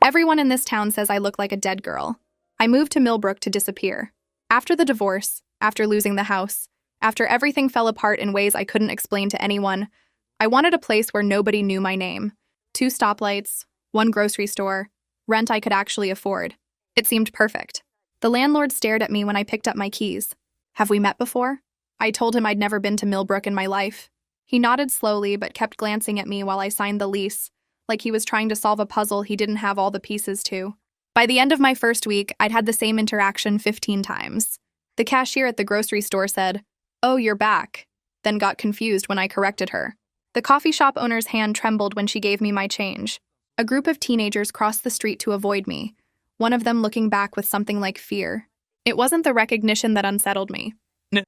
Everyone in this town says I look like a dead girl. I moved to Millbrook to disappear. After the divorce, after losing the house, after everything fell apart in ways I couldn't explain to anyone, I wanted a place where nobody knew my name. 2 stoplights, 1 grocery store, rent I could actually afford. It seemed perfect. The landlord stared at me when I picked up my keys. "Have we met before?" I told him I'd never been to Millbrook in my life. He nodded slowly but kept glancing at me while I signed the lease, like he was trying to solve a puzzle he didn't have all the pieces to. By the end of my first week, I'd had the same interaction 15 times. The cashier at the grocery store said, "Oh, you're back," then got confused when I corrected her. The coffee shop owner's hand trembled when she gave me my change. A group of teenagers crossed the street to avoid me, one of them looking back with something like fear. It wasn't the recognition that unsettled me.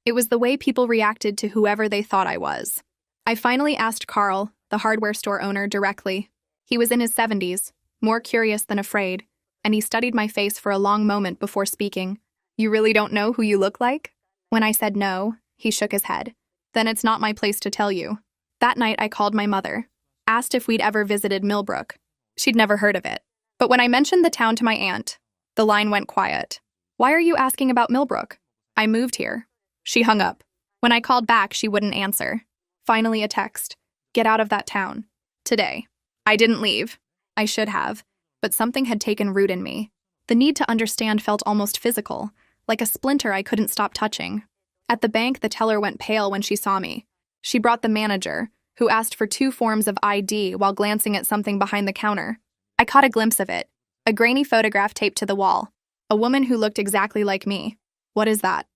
It was the way people reacted to whoever they thought I was. I finally asked Carl, the hardware store owner, directly. He was in his 70s, more curious than afraid, and he studied my face for a long moment before speaking. "You really don't know who you look like?" When I said no, he shook his head. "Then it's not my place to tell you." That night, I called my mother, asked if we'd ever visited Millbrook. She'd never heard of it. But when I mentioned the town to my aunt, the line went quiet. "Why are you asking about Millbrook?" "I moved here." She hung up. When I called back, she wouldn't answer. Finally, a text. "Get out of that town. Today." I didn't leave. I should have. But something had taken root in me. The need to understand felt almost physical, like a splinter I couldn't stop touching. At the bank, the teller went pale when she saw me. She brought the manager, who asked for 2 forms of ID while glancing at something behind the counter. I caught a glimpse of it, a grainy photograph taped to the wall. A woman who looked exactly like me. "What is that?"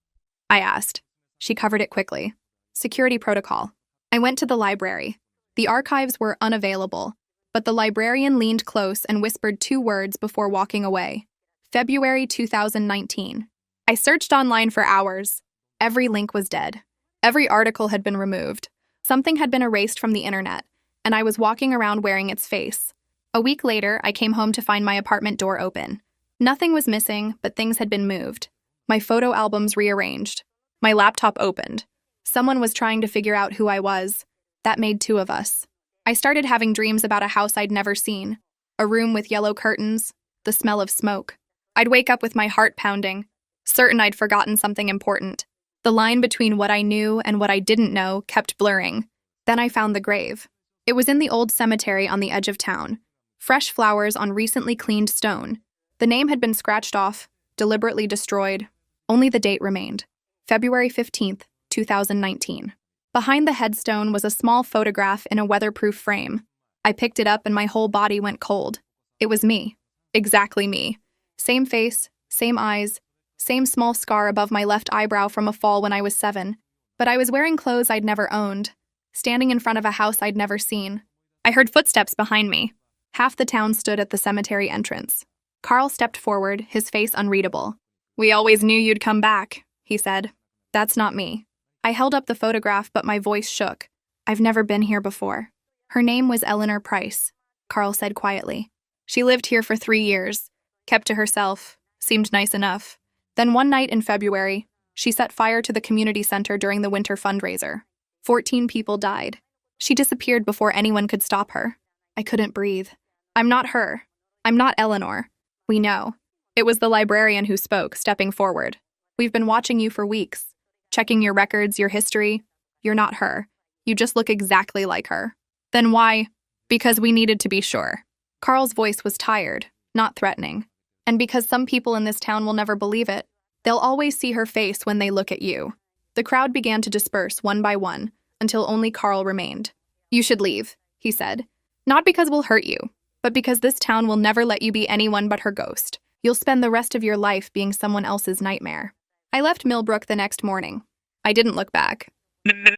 I asked. She covered it quickly. "Security protocol." I went to the library. The archives were unavailable, but the librarian leaned close and whispered 2 words before walking away. February 2019. I searched online for hours. Every link was dead. Every article had been removed. Something had been erased from the internet, and I was walking around wearing its face. A week later, I came home to find my apartment door open. Nothing was missing, but things had been moved. My photo albums rearranged. My laptop opened. Someone was trying to figure out who I was. That made 2 of us. I started having dreams about a house I'd never seen. A room with yellow curtains, the smell of smoke. I'd wake up with my heart pounding, certain I'd forgotten something important. The line between what I knew and what I didn't know kept blurring. Then I found the grave. It was in the old cemetery on the edge of town. Fresh flowers on recently cleaned stone. The name had been scratched off, deliberately destroyed. Only the date remained. February 15th, 2019. Behind the headstone was a small photograph in a weatherproof frame. I picked it up and my whole body went cold. It was me. Exactly me. Same face, same eyes, same small scar above my left eyebrow from a fall when I was 7. But I was wearing clothes I'd never owned, standing in front of a house I'd never seen. I heard footsteps behind me. Half the town stood at the cemetery entrance. Carl stepped forward, his face unreadable. "We always knew you'd come back," he said. "That's not me." I held up the photograph, but my voice shook. "I've never been here before." "Her name was Eleanor Price," Carl said quietly. "She lived here for 3 years, kept to herself, seemed nice enough. Then one night in February, she set fire to the community center during the winter fundraiser. 14 people died. She disappeared before anyone could stop her. I couldn't breathe. I'm not her. I'm not Eleanor. We know." It was the librarian who spoke, stepping forward. "We've been watching you for weeks, checking your records, your history. You're not her. You just look exactly like her." "Then why?" "Because we needed to be sure." Carl's voice was tired, not threatening. "And because some people in this town will never believe it. They'll always see her face when they look at you." The crowd began to disperse one by one, until only Carl remained. "You should leave," he said. "Not because we'll hurt you, but because this town will never let you be anyone but her ghost. You'll spend the rest of your life being someone else's nightmare." I left Millbrook the next morning. I didn't look back.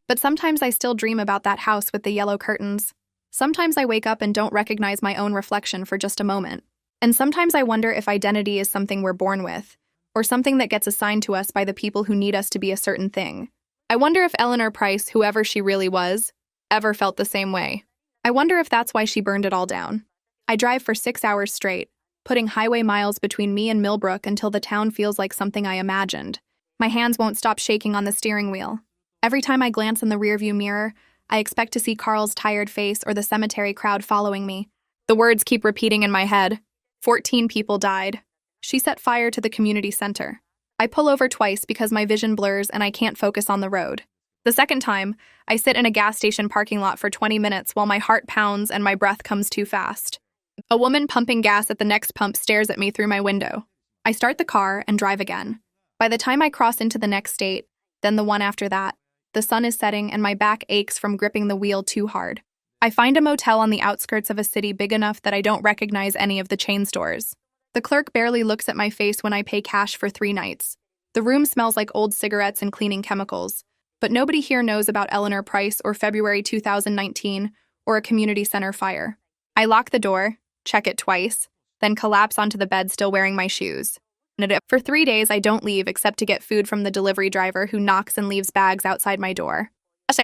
But sometimes I still dream about that house with the yellow curtains. Sometimes I wake up and don't recognize my own reflection for just a moment. And sometimes I wonder if identity is something we're born with, or something that gets assigned to us by the people who need us to be a certain thing. I wonder if Eleanor Price, whoever she really was, ever felt the same way. I wonder if that's why she burned it all down. I drive for 6 hours straight, putting highway miles between me and Millbrook until the town feels like something I imagined. My hands won't stop shaking on the steering wheel. Every time I glance in the rearview mirror, I expect to see Carl's tired face or the cemetery crowd following me. The words keep repeating in my head. 14 people died. She set fire to the community center. I pull over twice because my vision blurs and I can't focus on the road. The second time, I sit in a gas station parking lot for 20 minutes while my heart pounds and my breath comes too fast. A woman pumping gas at the next pump stares at me through my window. I start the car and drive again. By the time I cross into the next state, then the one after that, the sun is setting and my back aches from gripping the wheel too hard. I find a motel on the outskirts of a city big enough that I don't recognize any of the chain stores. The clerk barely looks at my face when I pay cash for 3 nights. The room smells like old cigarettes and cleaning chemicals, but nobody here knows about Eleanor Price or February 2019 or a community center fire. I lock the door, check it twice, then collapse onto the bed still wearing my shoes. For 3 days, I don't leave except to get food from the delivery driver who knocks and leaves bags outside my door.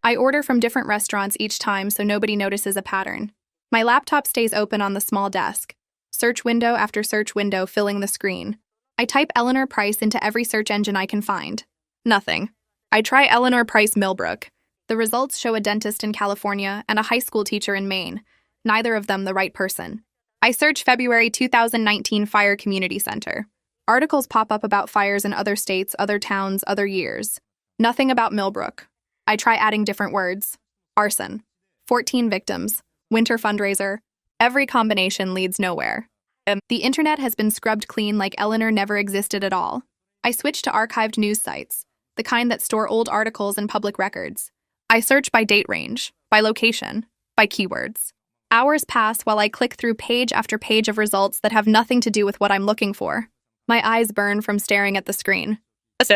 I order from different restaurants each time so nobody notices a pattern. My laptop stays open on the small desk. Search window after search window filling the screen. I type Eleanor Price into every search engine I can find. Nothing. I try Eleanor Price Millbrook. The results show a dentist in California and a high school teacher in Maine, neither of them the right person. I search February 2019 Fire Community Center. Articles pop up about fires in other states, other towns, other years. Nothing about Millbrook. I try adding different words. Arson. 14 victims. Winter fundraiser. Every combination leads nowhere. The internet has been scrubbed clean like Eleanor never existed at all. I switch to archived news sites, the kind that store old articles and public records. I search by date range, by location, by keywords. Hours pass while I click through page after page of results that have nothing to do with what I'm looking for. My eyes burn from staring at the screen.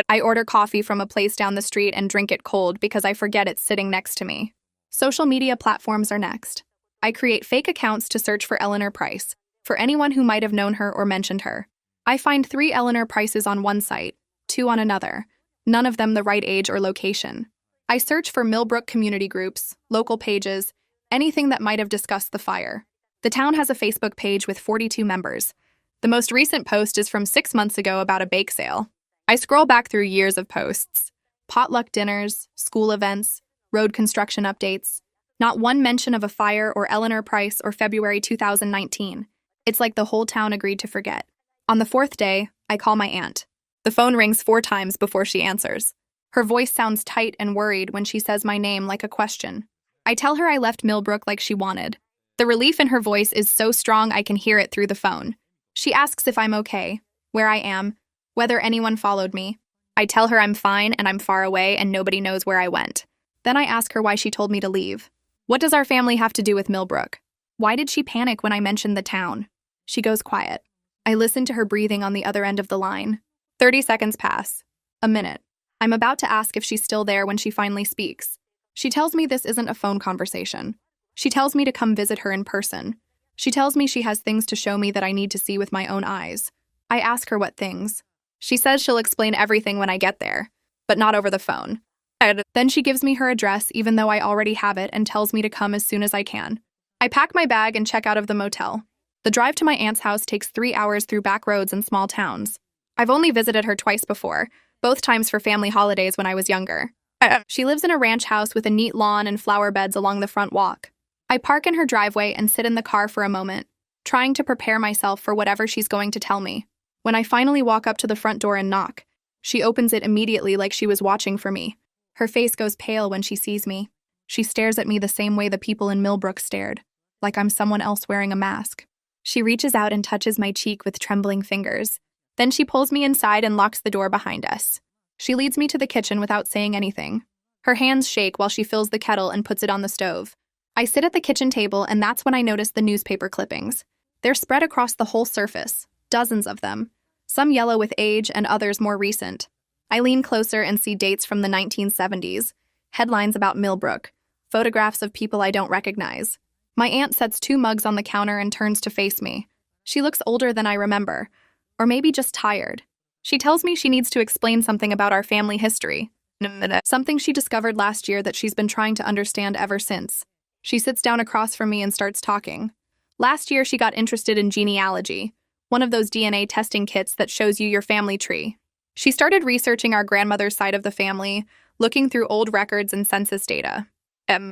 I order coffee from a place down the street and drink it cold because I forget it's sitting next to me. Social media platforms are next. I create fake accounts to search for Eleanor Price, for anyone who might have known her or mentioned her. I find 3 Eleanor Prices on one site, 2 on another, none of them the right age or location. I search for Millbrook community groups, local pages, anything that might have discussed the fire. The town has a Facebook page with 42 members. The most recent post is from 6 months ago about a bake sale. I scroll back through years of posts. Potluck dinners, school events, road construction updates. Not one mention of a fire or Eleanor Price or February 2019. It's like the whole town agreed to forget. On the 4th day, I call my aunt. The phone rings 4 times before she answers. Her voice sounds tight and worried when she says my name like a question. I tell her I left Millbrook like she wanted. The relief in her voice is so strong I can hear it through the phone. She asks if I'm okay, where I am, whether anyone followed me. I tell her I'm fine and I'm far away and nobody knows where I went. Then I ask her why she told me to leave. What does our family have to do with Millbrook? Why did she panic when I mentioned the town? She goes quiet. I listen to her breathing on the other end of the line. 30 seconds pass. A minute. I'm about to ask if she's still there when she finally speaks. She tells me this isn't a phone conversation. She tells me to come visit her in person. She tells me she has things to show me that I need to see with my own eyes. I ask her what things. She says she'll explain everything when I get there, but not over the phone. Then she gives me her address even though I already have it and tells me to come as soon as I can. I pack my bag and check out of the motel. The drive to my aunt's house takes 3 hours through back roads and small towns. I've only visited her twice before, both times for family holidays when I was younger. She lives in a ranch house with a neat lawn and flower beds along the front walk. I park in her driveway and sit in the car for a moment, trying to prepare myself for whatever she's going to tell me. When I finally walk up to the front door and knock, she opens it immediately like she was watching for me. Her face goes pale when she sees me. She stares at me the same way the people in Millbrook stared, like I'm someone else wearing a mask. She reaches out and touches my cheek with trembling fingers. Then she pulls me inside and locks the door behind us. She leads me to the kitchen without saying anything. Her hands shake while she fills the kettle and puts it on the stove. I sit at the kitchen table and that's when I notice the newspaper clippings. They're spread across the whole surface, dozens of them, some yellow with age and others more recent. I lean closer and see dates from the 1970s, headlines about Millbrook, photographs of people I don't recognize. My aunt sets 2 mugs on the counter and turns to face me. She looks older than I remember, or maybe just tired. She tells me she needs to explain something about our family history, something she discovered last year that she's been trying to understand ever since. She sits down across from me and starts talking. Last year, she got interested in genealogy, one of those DNA testing kits that shows you your family tree. She started researching our grandmother's side of the family, looking through old records and census data.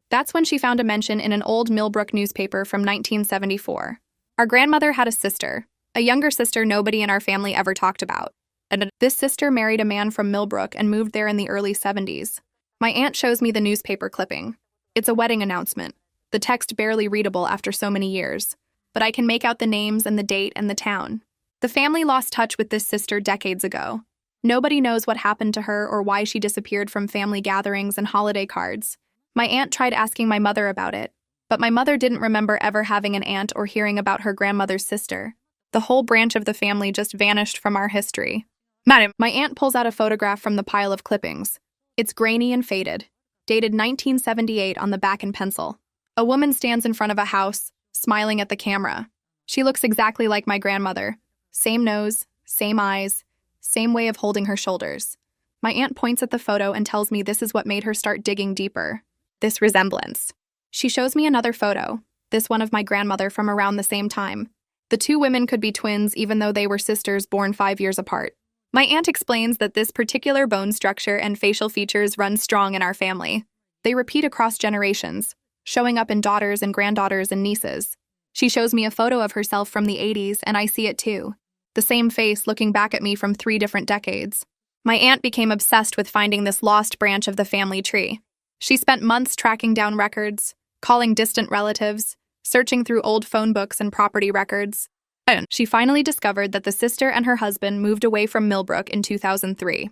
That's when she found a mention in an old Millbrook newspaper from 1974. Our grandmother had a sister, A younger sister nobody in our family ever talked about. And this sister married a man from Millbrook and moved there in the early 70s. My aunt shows me the newspaper clipping. It's a wedding announcement. The text barely readable after so many years. But I can make out the names and the date and the town. The family lost touch with this sister decades ago. Nobody knows what happened to her or why she disappeared from family gatherings and holiday cards. My aunt tried asking my mother about it, but my mother didn't remember ever having an aunt or hearing about her grandmother's sister. The whole branch of the family just vanished from our history. Madam, my aunt pulls out a photograph from the pile of clippings. It's grainy and faded, dated 1978 on the back in pencil. A woman stands in front of a house, smiling at the camera. She looks exactly like my grandmother. Same nose, same eyes, same way of holding her shoulders. My aunt points at the photo and tells me this is what made her start digging deeper. This resemblance. She shows me another photo, this one of my grandmother from around the same time. The two women could be twins even though they were sisters born 5 years apart. My aunt explains that this particular bone structure and facial features run strong in our family. They repeat across generations, showing up in daughters and granddaughters and nieces. She shows me a photo of herself from the 80s, and I see it too. The same face looking back at me from 3 different decades. My aunt became obsessed with finding this lost branch of the family tree. She spent months tracking down records, calling distant relatives, searching through old phone books and property records. And she finally discovered that the sister and her husband moved away from Millbrook in 2003.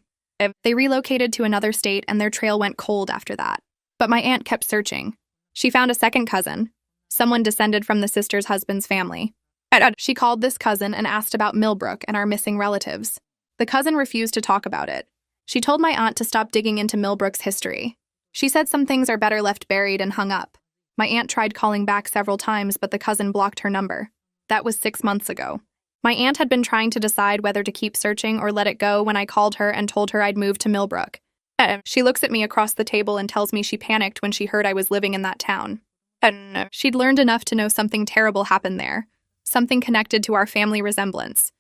They relocated to another state and their trail went cold after that. But my aunt kept searching. She found a second cousin, someone descended from the sister's husband's family. She called this cousin and asked about Millbrook and our missing relatives. The cousin refused to talk about it. She told my aunt to stop digging into Millbrook's history. She said some things are better left buried and hung up. My aunt tried calling back several times, but the cousin blocked her number. That was 6 months ago. My aunt had been trying to decide whether to keep searching or let it go when I called her and told her I'd moved to Millbrook. She looks at me across the table and tells me she panicked when she heard I was living in that town. She'd learned enough to know something terrible happened there, something connected to our family resemblance.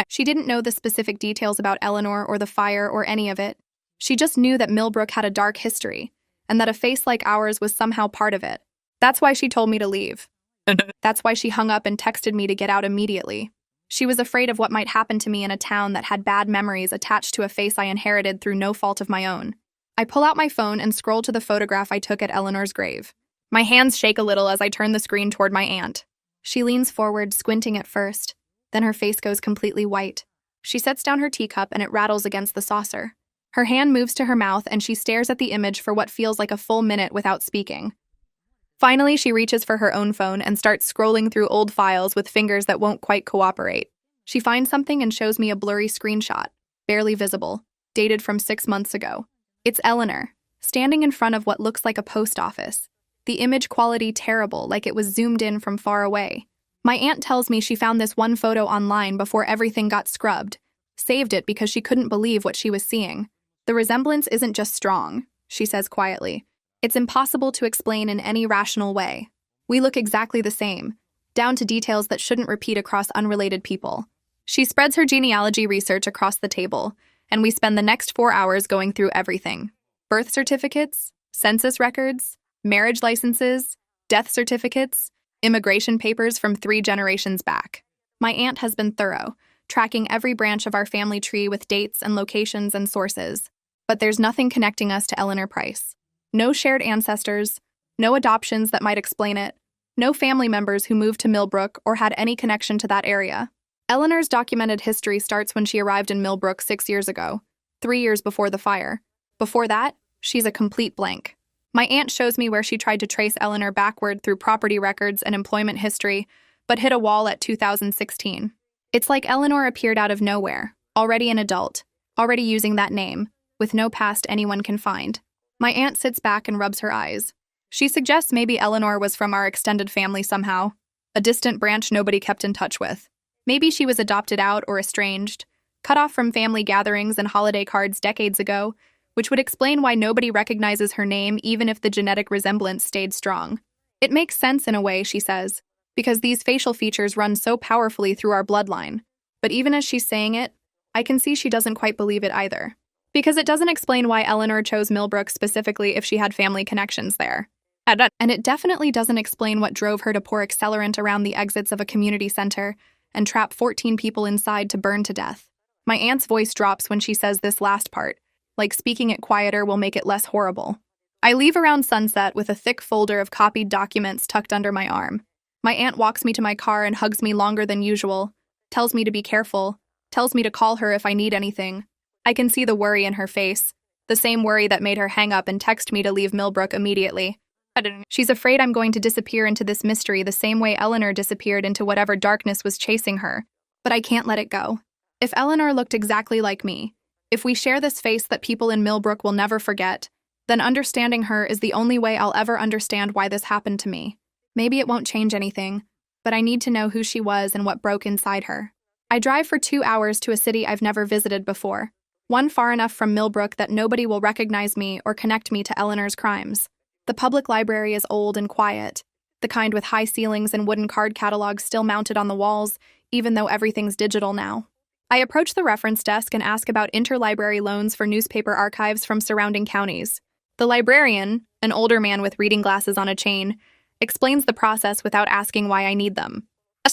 She didn't know the specific details about Eleanor or the fire or any of it. She just knew that Millbrook had a dark history, and that a face like ours was somehow part of it. That's why she told me to leave. That's why she hung up and texted me to get out immediately. She was afraid of what might happen to me in a town that had bad memories attached to a face I inherited through no fault of my own. I pull out my phone and scroll to the photograph I took at Eleanor's grave. My hands shake a little as I turn the screen toward my aunt. She leans forward, squinting at first. Then her face goes completely white. She sets down her teacup and it rattles against the saucer. Her hand moves to her mouth and she stares at the image for what feels like a full minute without speaking. Finally, she reaches for her own phone and starts scrolling through old files with fingers that won't quite cooperate. She finds something and shows me a blurry screenshot, barely visible, dated from 6 months ago. It's Eleanor, standing in front of what looks like a post office. The image quality terrible, like it was zoomed in from far away. My aunt tells me she found this one photo online before everything got scrubbed, saved it because she couldn't believe what she was seeing. The resemblance isn't just strong, she says quietly. It's impossible to explain in any rational way. We look exactly the same, down to details that shouldn't repeat across unrelated people. She spreads her genealogy research across the table, and we spend the next 4 hours going through everything. Birth certificates, census records, marriage licenses, death certificates, immigration papers from 3 generations back. My aunt has been thorough, tracking every branch of our family tree with dates and locations and sources. But there's nothing connecting us to Eleanor Price. No shared ancestors, no adoptions that might explain it, no family members who moved to Millbrook or had any connection to that area. Eleanor's documented history starts when she arrived in Millbrook 6 years ago, 3 years before the fire. Before that, she's a complete blank. My aunt shows me where she tried to trace Eleanor backward through property records and employment history, but hit a wall at 2016. It's like Eleanor appeared out of nowhere, already an adult, already using that name, with no past anyone can find. My aunt sits back and rubs her eyes. She suggests maybe Eleanor was from our extended family somehow, a distant branch nobody kept in touch with. Maybe she was adopted out or estranged, cut off from family gatherings and holiday cards decades ago, which would explain why nobody recognizes her name even if the genetic resemblance stayed strong. It makes sense in a way, she says, because these facial features run so powerfully through our bloodline. But even as she's saying it, I can see she doesn't quite believe it either. Because it doesn't explain why Eleanor chose Millbrook specifically if she had family connections there. And it definitely doesn't explain what drove her to pour accelerant around the exits of a community center and trap 14 people inside to burn to death. My aunt's voice drops when she says this last part, like speaking it quieter will make it less horrible. I leave around sunset with a thick folder of copied documents tucked under my arm. My aunt walks me to my car and hugs me longer than usual, tells me to be careful, tells me to call her if I need anything. I can see the worry in her face, the same worry that made her hang up and text me to leave Millbrook immediately. She's afraid I'm going to disappear into this mystery the same way Eleanor disappeared into whatever darkness was chasing her. But I can't let it go. If Eleanor looked exactly like me, if we share this face that people in Millbrook will never forget, then understanding her is the only way I'll ever understand why this happened to me. Maybe it won't change anything, but I need to know who she was and what broke inside her. I drive for 2 hours to a city I've never visited before, one far enough from Millbrook that nobody will recognize me or connect me to Eleanor's crimes. The public library is old and quiet, the kind with high ceilings and wooden card catalogs still mounted on the walls, even though everything's digital now. I approach the reference desk and ask about interlibrary loans for newspaper archives from surrounding counties. The librarian, an older man with reading glasses on a chain, explains the process without asking why I need them.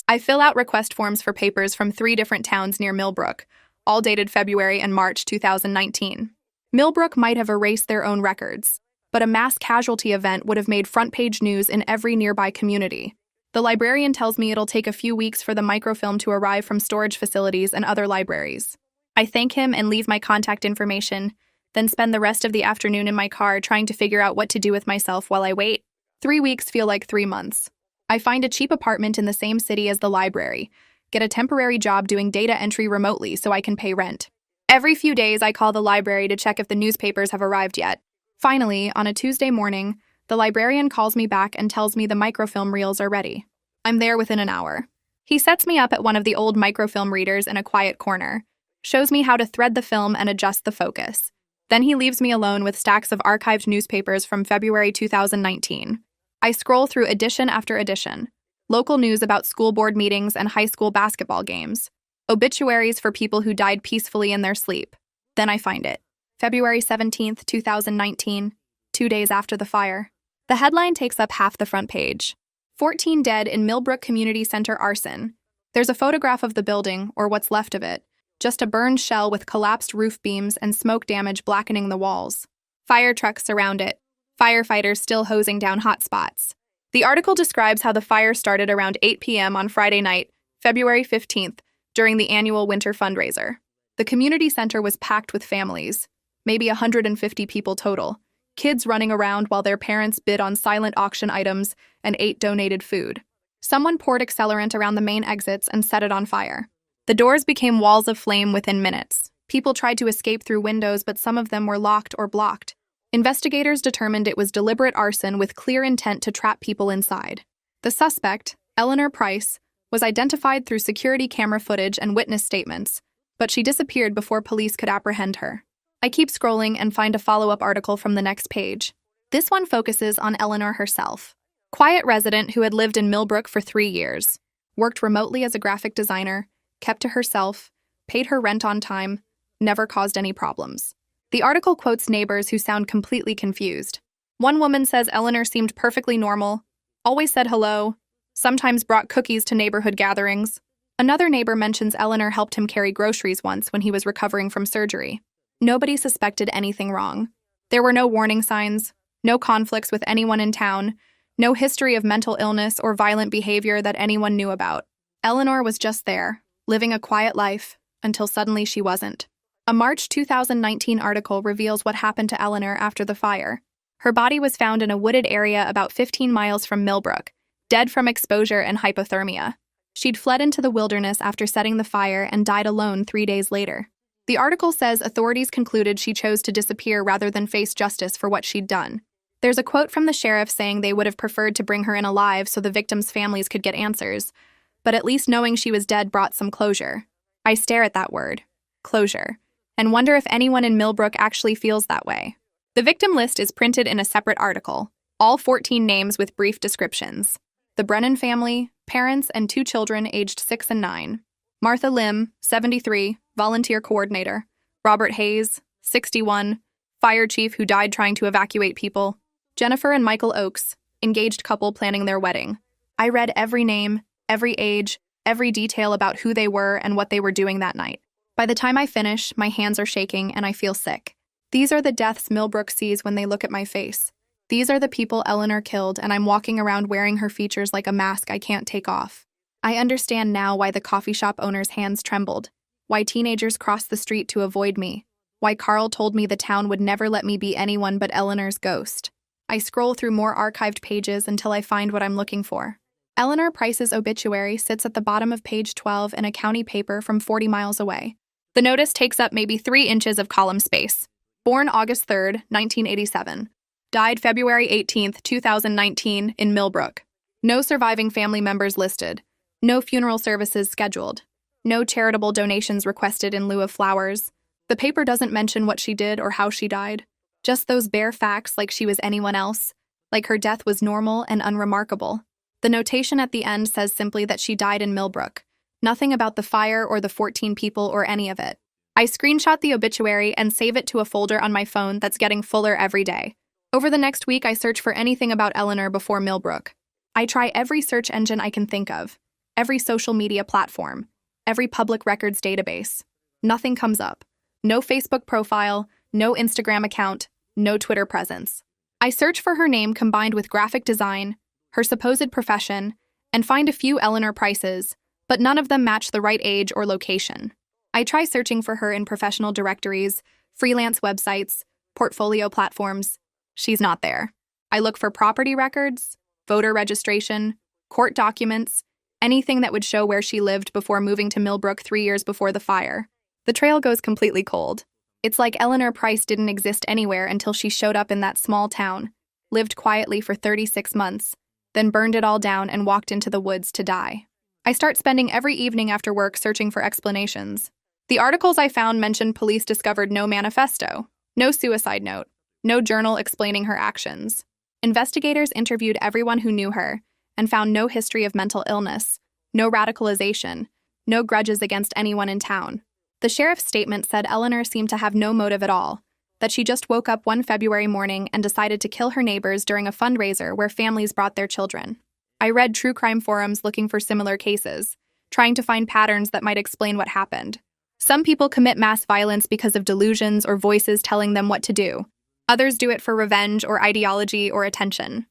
I fill out request forms for papers from 3 different towns near Millbrook, all dated February and March 2019. Millbrook might have erased their own records, but a mass casualty event would have made front-page news in every nearby community. The librarian tells me it'll take a few weeks for the microfilm to arrive from storage facilities and other libraries. I thank him and leave my contact information, then spend the rest of the afternoon in my car trying to figure out what to do with myself while I wait. 3 weeks feel like 3 months. I find a cheap apartment in the same city as the library, get a temporary job doing data entry remotely so I can pay rent. Every few days, I call the library to check if the newspapers have arrived yet. Finally, on a Tuesday morning, the librarian calls me back and tells me the microfilm reels are ready. I'm there within an hour. He sets me up at one of the old microfilm readers in a quiet corner, shows me how to thread the film and adjust the focus. Then he leaves me alone with stacks of archived newspapers from February 2019. I scroll through edition after edition. Local news about school board meetings and high school basketball games. Obituaries for people who died peacefully in their sleep. Then I find it. February 17th, 2019, 2 days after the fire. The headline takes up half the front page. 14 dead in Millbrook Community Center arson. There's a photograph of the building, or what's left of it, just a burned shell with collapsed roof beams and smoke damage blackening the walls. Fire trucks surround it, firefighters still hosing down hot spots. The article describes how the fire started around 8 p.m. on Friday night, February 15th, during the annual winter fundraiser. The community center was packed with families, maybe 150 people total, kids running around while their parents bid on silent auction items and ate donated food. Someone poured accelerant around the main exits and set it on fire. The doors became walls of flame within minutes. People tried to escape through windows, but some of them were locked or blocked. Investigators determined it was deliberate arson with clear intent to trap people inside. The suspect, Eleanor Price, was identified through security camera footage and witness statements, but she disappeared before police could apprehend her. I keep scrolling and find a follow-up article from the next page. This one focuses on Eleanor herself. Quiet resident who had lived in Millbrook for 3 years, worked remotely as a graphic designer, kept to herself, paid her rent on time, never caused any problems. The article quotes neighbors who sound completely confused. One woman says Eleanor seemed perfectly normal, always said hello, sometimes brought cookies to neighborhood gatherings. Another neighbor mentions Eleanor helped him carry groceries once when he was recovering from surgery. Nobody suspected anything wrong. There were no warning signs, no conflicts with anyone in town, no history of mental illness or violent behavior that anyone knew about. Eleanor was just there, living a quiet life, until suddenly she wasn't. A March 2019 article reveals what happened to Eleanor after the fire. Her body was found in a wooded area about 15 miles from Millbrook, dead from exposure and hypothermia. She'd fled into the wilderness after setting the fire and died alone 3 days later. The article says authorities concluded she chose to disappear rather than face justice for what she'd done. There's a quote from the sheriff saying they would have preferred to bring her in alive so the victims' families could get answers, but at least knowing she was dead brought some closure. I stare at that word, closure, and wonder if anyone in Millbrook actually feels that way. The victim list is printed in a separate article, all 14 names with brief descriptions. The Brennan family, parents and 2 children aged 6 and 9. Martha Lim, 73, volunteer coordinator. Robert Hayes, 61, fire chief who died trying to evacuate people. Jennifer and Michael Oakes, engaged couple planning their wedding. I read every name, every age, every detail about who they were and what they were doing that night. By the time I finish, my hands are shaking and I feel sick. These are the deaths Millbrook sees when they look at my face. These are the people Eleanor killed, and I'm walking around wearing her features like a mask I can't take off. I understand now why the coffee shop owner's hands trembled, why teenagers crossed the street to avoid me, why Carl told me the town would never let me be anyone but Eleanor's ghost. I scroll through more archived pages until I find what I'm looking for. Eleanor Price's obituary sits at the bottom of page 12 in a county paper from 40 miles away. The notice takes up maybe 3 inches of column space. Born August 3, 1987. Died February 18, 2019, in Millbrook. No surviving family members listed. No funeral services scheduled. No charitable donations requested in lieu of flowers. The paper doesn't mention what she did or how she died. Just those bare facts like she was anyone else, like her death was normal and unremarkable. The notation at the end says simply that she died in Millbrook. Nothing about the fire or the 14 people or any of it. I screenshot the obituary and save it to a folder on my phone that's getting fuller every day. Over the next week, I search for anything about Eleanor before Millbrook. I try every search engine I can think of, every social media platform, every public records database. Nothing comes up. No Facebook profile, no Instagram account, no Twitter presence. I search for her name combined with graphic design, her supposed profession, and find a few Eleanor Prices, but none of them match the right age or location. I try searching for her in professional directories, freelance websites, portfolio platforms. She's not there. I look for property records, voter registration, court documents, anything that would show where she lived before moving to Millbrook 3 years before the fire. The trail goes completely cold. It's like Eleanor Price didn't exist anywhere until she showed up in that small town, lived quietly for 36 months, then burned it all down and walked into the woods to die. I start spending every evening after work searching for explanations. The articles I found mentioned police discovered no manifesto, no suicide note, no journal explaining her actions. Investigators interviewed everyone who knew her and found no history of mental illness, no radicalization, no grudges against anyone in town. The sheriff's statement said Eleanor seemed to have no motive at all, that she just woke up one February morning and decided to kill her neighbors during a fundraiser where families brought their children. I read true crime forums looking for similar cases, trying to find patterns that might explain what happened. Some people commit mass violence because of delusions or voices telling them what to do. Others do it for revenge or ideology or attention.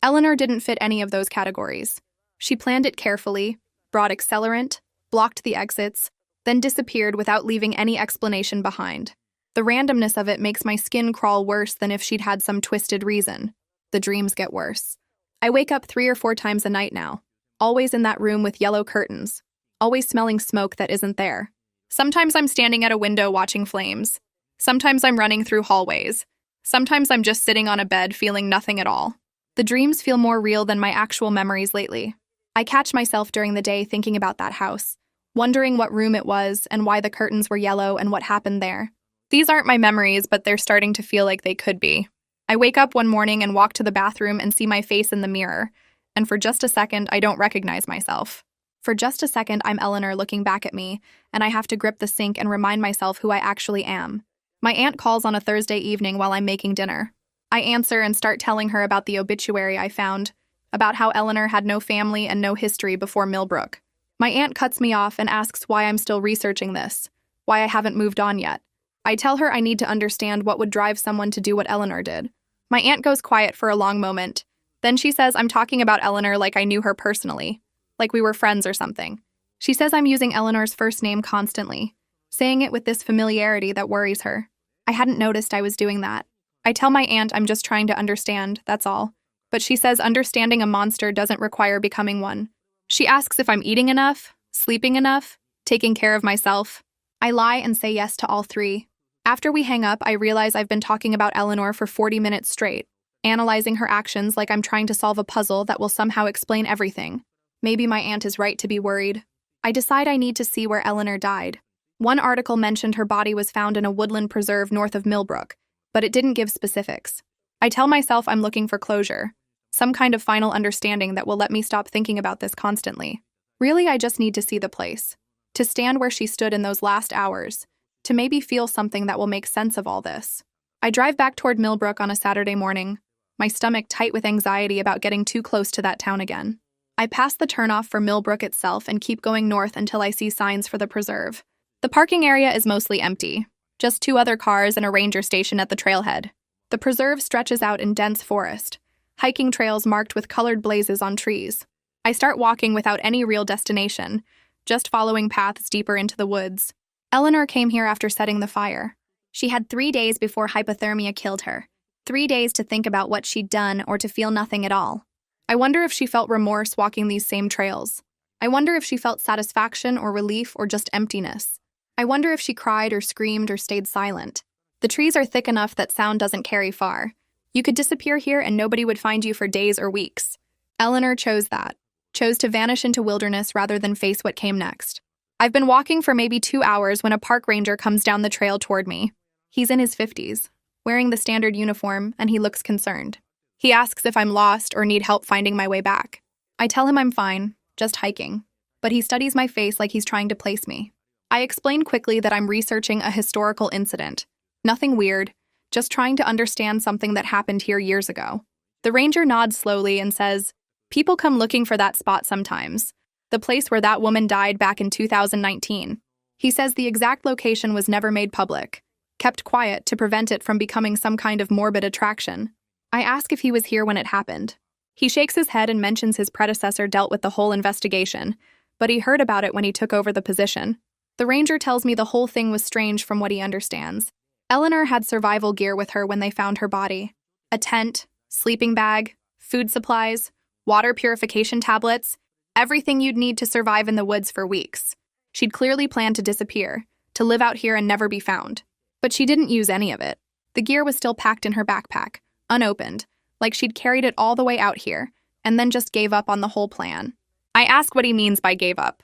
Eleanor didn't fit any of those categories. She planned it carefully, brought accelerant, blocked the exits, then disappeared without leaving any explanation behind. The randomness of it makes my skin crawl worse than if she'd had some twisted reason. The dreams get worse. I wake up 3 or 4 times a night now, always in that room with yellow curtains, always smelling smoke that isn't there. Sometimes I'm standing at a window watching flames. Sometimes I'm running through hallways. Sometimes I'm just sitting on a bed feeling nothing at all. The dreams feel more real than my actual memories lately. I catch myself during the day thinking about that house, wondering what room it was and why the curtains were yellow and what happened there. These aren't my memories, but they're starting to feel like they could be. I wake up one morning and walk to the bathroom and see my face in the mirror, and for just a second, I don't recognize myself. For just a second, I'm Eleanor looking back at me, and I have to grip the sink and remind myself who I actually am. My aunt calls on a Thursday evening while I'm making dinner. I answer and start telling her about the obituary I found, about how Eleanor had no family and no history before Millbrook. My aunt cuts me off and asks why I'm still researching this, why I haven't moved on yet. I tell her I need to understand what would drive someone to do what Eleanor did. My aunt goes quiet for a long moment. Then she says I'm talking about Eleanor like I knew her personally, like we were friends or something. She says I'm using Eleanor's first name constantly, saying it with this familiarity that worries her. I hadn't noticed I was doing that. I tell my aunt I'm just trying to understand, that's all. But she says understanding a monster doesn't require becoming one. She asks if I'm eating enough, sleeping enough, taking care of myself. I lie and say yes to all 3. After we hang up, I realize I've been talking about Eleanor for 40 minutes straight, analyzing her actions like I'm trying to solve a puzzle that will somehow explain everything. Maybe my aunt is right to be worried. I decide I need to see where Eleanor died. One article mentioned her body was found in a woodland preserve north of Millbrook, but it didn't give specifics. I tell myself I'm looking for closure, some kind of final understanding that will let me stop thinking about this constantly. Really, I just need to see the place, to stand where she stood in those last hours, to maybe feel something that will make sense of all this. I drive back toward Millbrook on a Saturday morning, my stomach tight with anxiety about getting too close to that town again. I pass the turnoff for Millbrook itself and keep going north until I see signs for the preserve. The parking area is mostly empty, just 2 other cars and a ranger station at the trailhead. The preserve stretches out in dense forest, hiking trails marked with colored blazes on trees. I start walking without any real destination, just following paths deeper into the woods. Eleanor came here after setting the fire. She had 3 days before hypothermia killed her. 3 days to think about what she'd done or to feel nothing at all. I wonder if she felt remorse walking these same trails. I wonder if she felt satisfaction or relief or just emptiness. I wonder if she cried or screamed or stayed silent. The trees are thick enough that sound doesn't carry far. You could disappear here and nobody would find you for days or weeks. Eleanor chose that. Chose to vanish into wilderness rather than face what came next. I've been walking for maybe 2 hours when a park ranger comes down the trail toward me. He's in his 50s, wearing the standard uniform, and he looks concerned. He asks if I'm lost or need help finding my way back. I tell him I'm fine, just hiking, but he studies my face like he's trying to place me. I explain quickly that I'm researching a historical incident. Nothing weird, just trying to understand something that happened here years ago. The ranger nods slowly and says, "People come looking for that spot sometimes, the place where that woman died back in 2019. He says the exact location was never made public, kept quiet to prevent it from becoming some kind of morbid attraction. I ask if he was here when it happened. He shakes his head and mentions his predecessor dealt with the whole investigation, but he heard about it when he took over the position. The ranger tells me the whole thing was strange from what he understands. Eleanor had survival gear with her when they found her body. A tent, sleeping bag, food supplies, water purification tablets, everything you'd need to survive in the woods for weeks. She'd clearly planned to disappear, to live out here and never be found. But she didn't use any of it. The gear was still packed in her backpack, unopened, like she'd carried it all the way out here, and then just gave up on the whole plan. I ask what he means by gave up.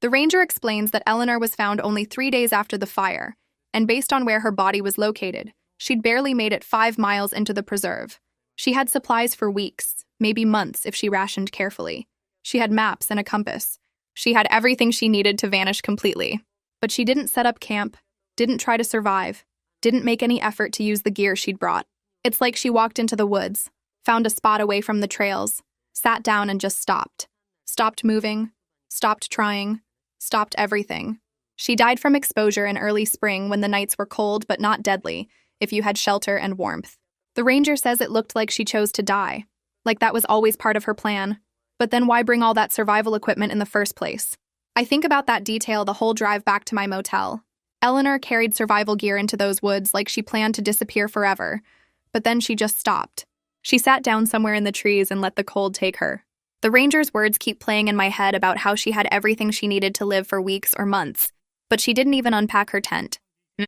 The ranger explains that Eleanor was found only 3 days after the fire, and based on where her body was located, she'd barely made it 5 miles into the preserve. She had supplies for weeks, maybe months if she rationed carefully. She had maps and a compass. She had everything she needed to vanish completely. But she didn't set up camp, didn't try to survive, didn't make any effort to use the gear she'd brought. It's like she walked into the woods, found a spot away from the trails, sat down and just stopped. Stopped moving, stopped trying, stopped everything. She died from exposure in early spring when the nights were cold but not deadly, if you had shelter and warmth. The ranger says it looked like she chose to die, like that was always part of her plan. But then why bring all that survival equipment in the first place? I think about that detail the whole drive back to my motel. Eleanor carried survival gear into those woods like she planned to disappear forever, but then she just stopped. She sat down somewhere in the trees and let the cold take her. The ranger's words keep playing in my head about how she had everything she needed to live for weeks or months, but she didn't even unpack her tent.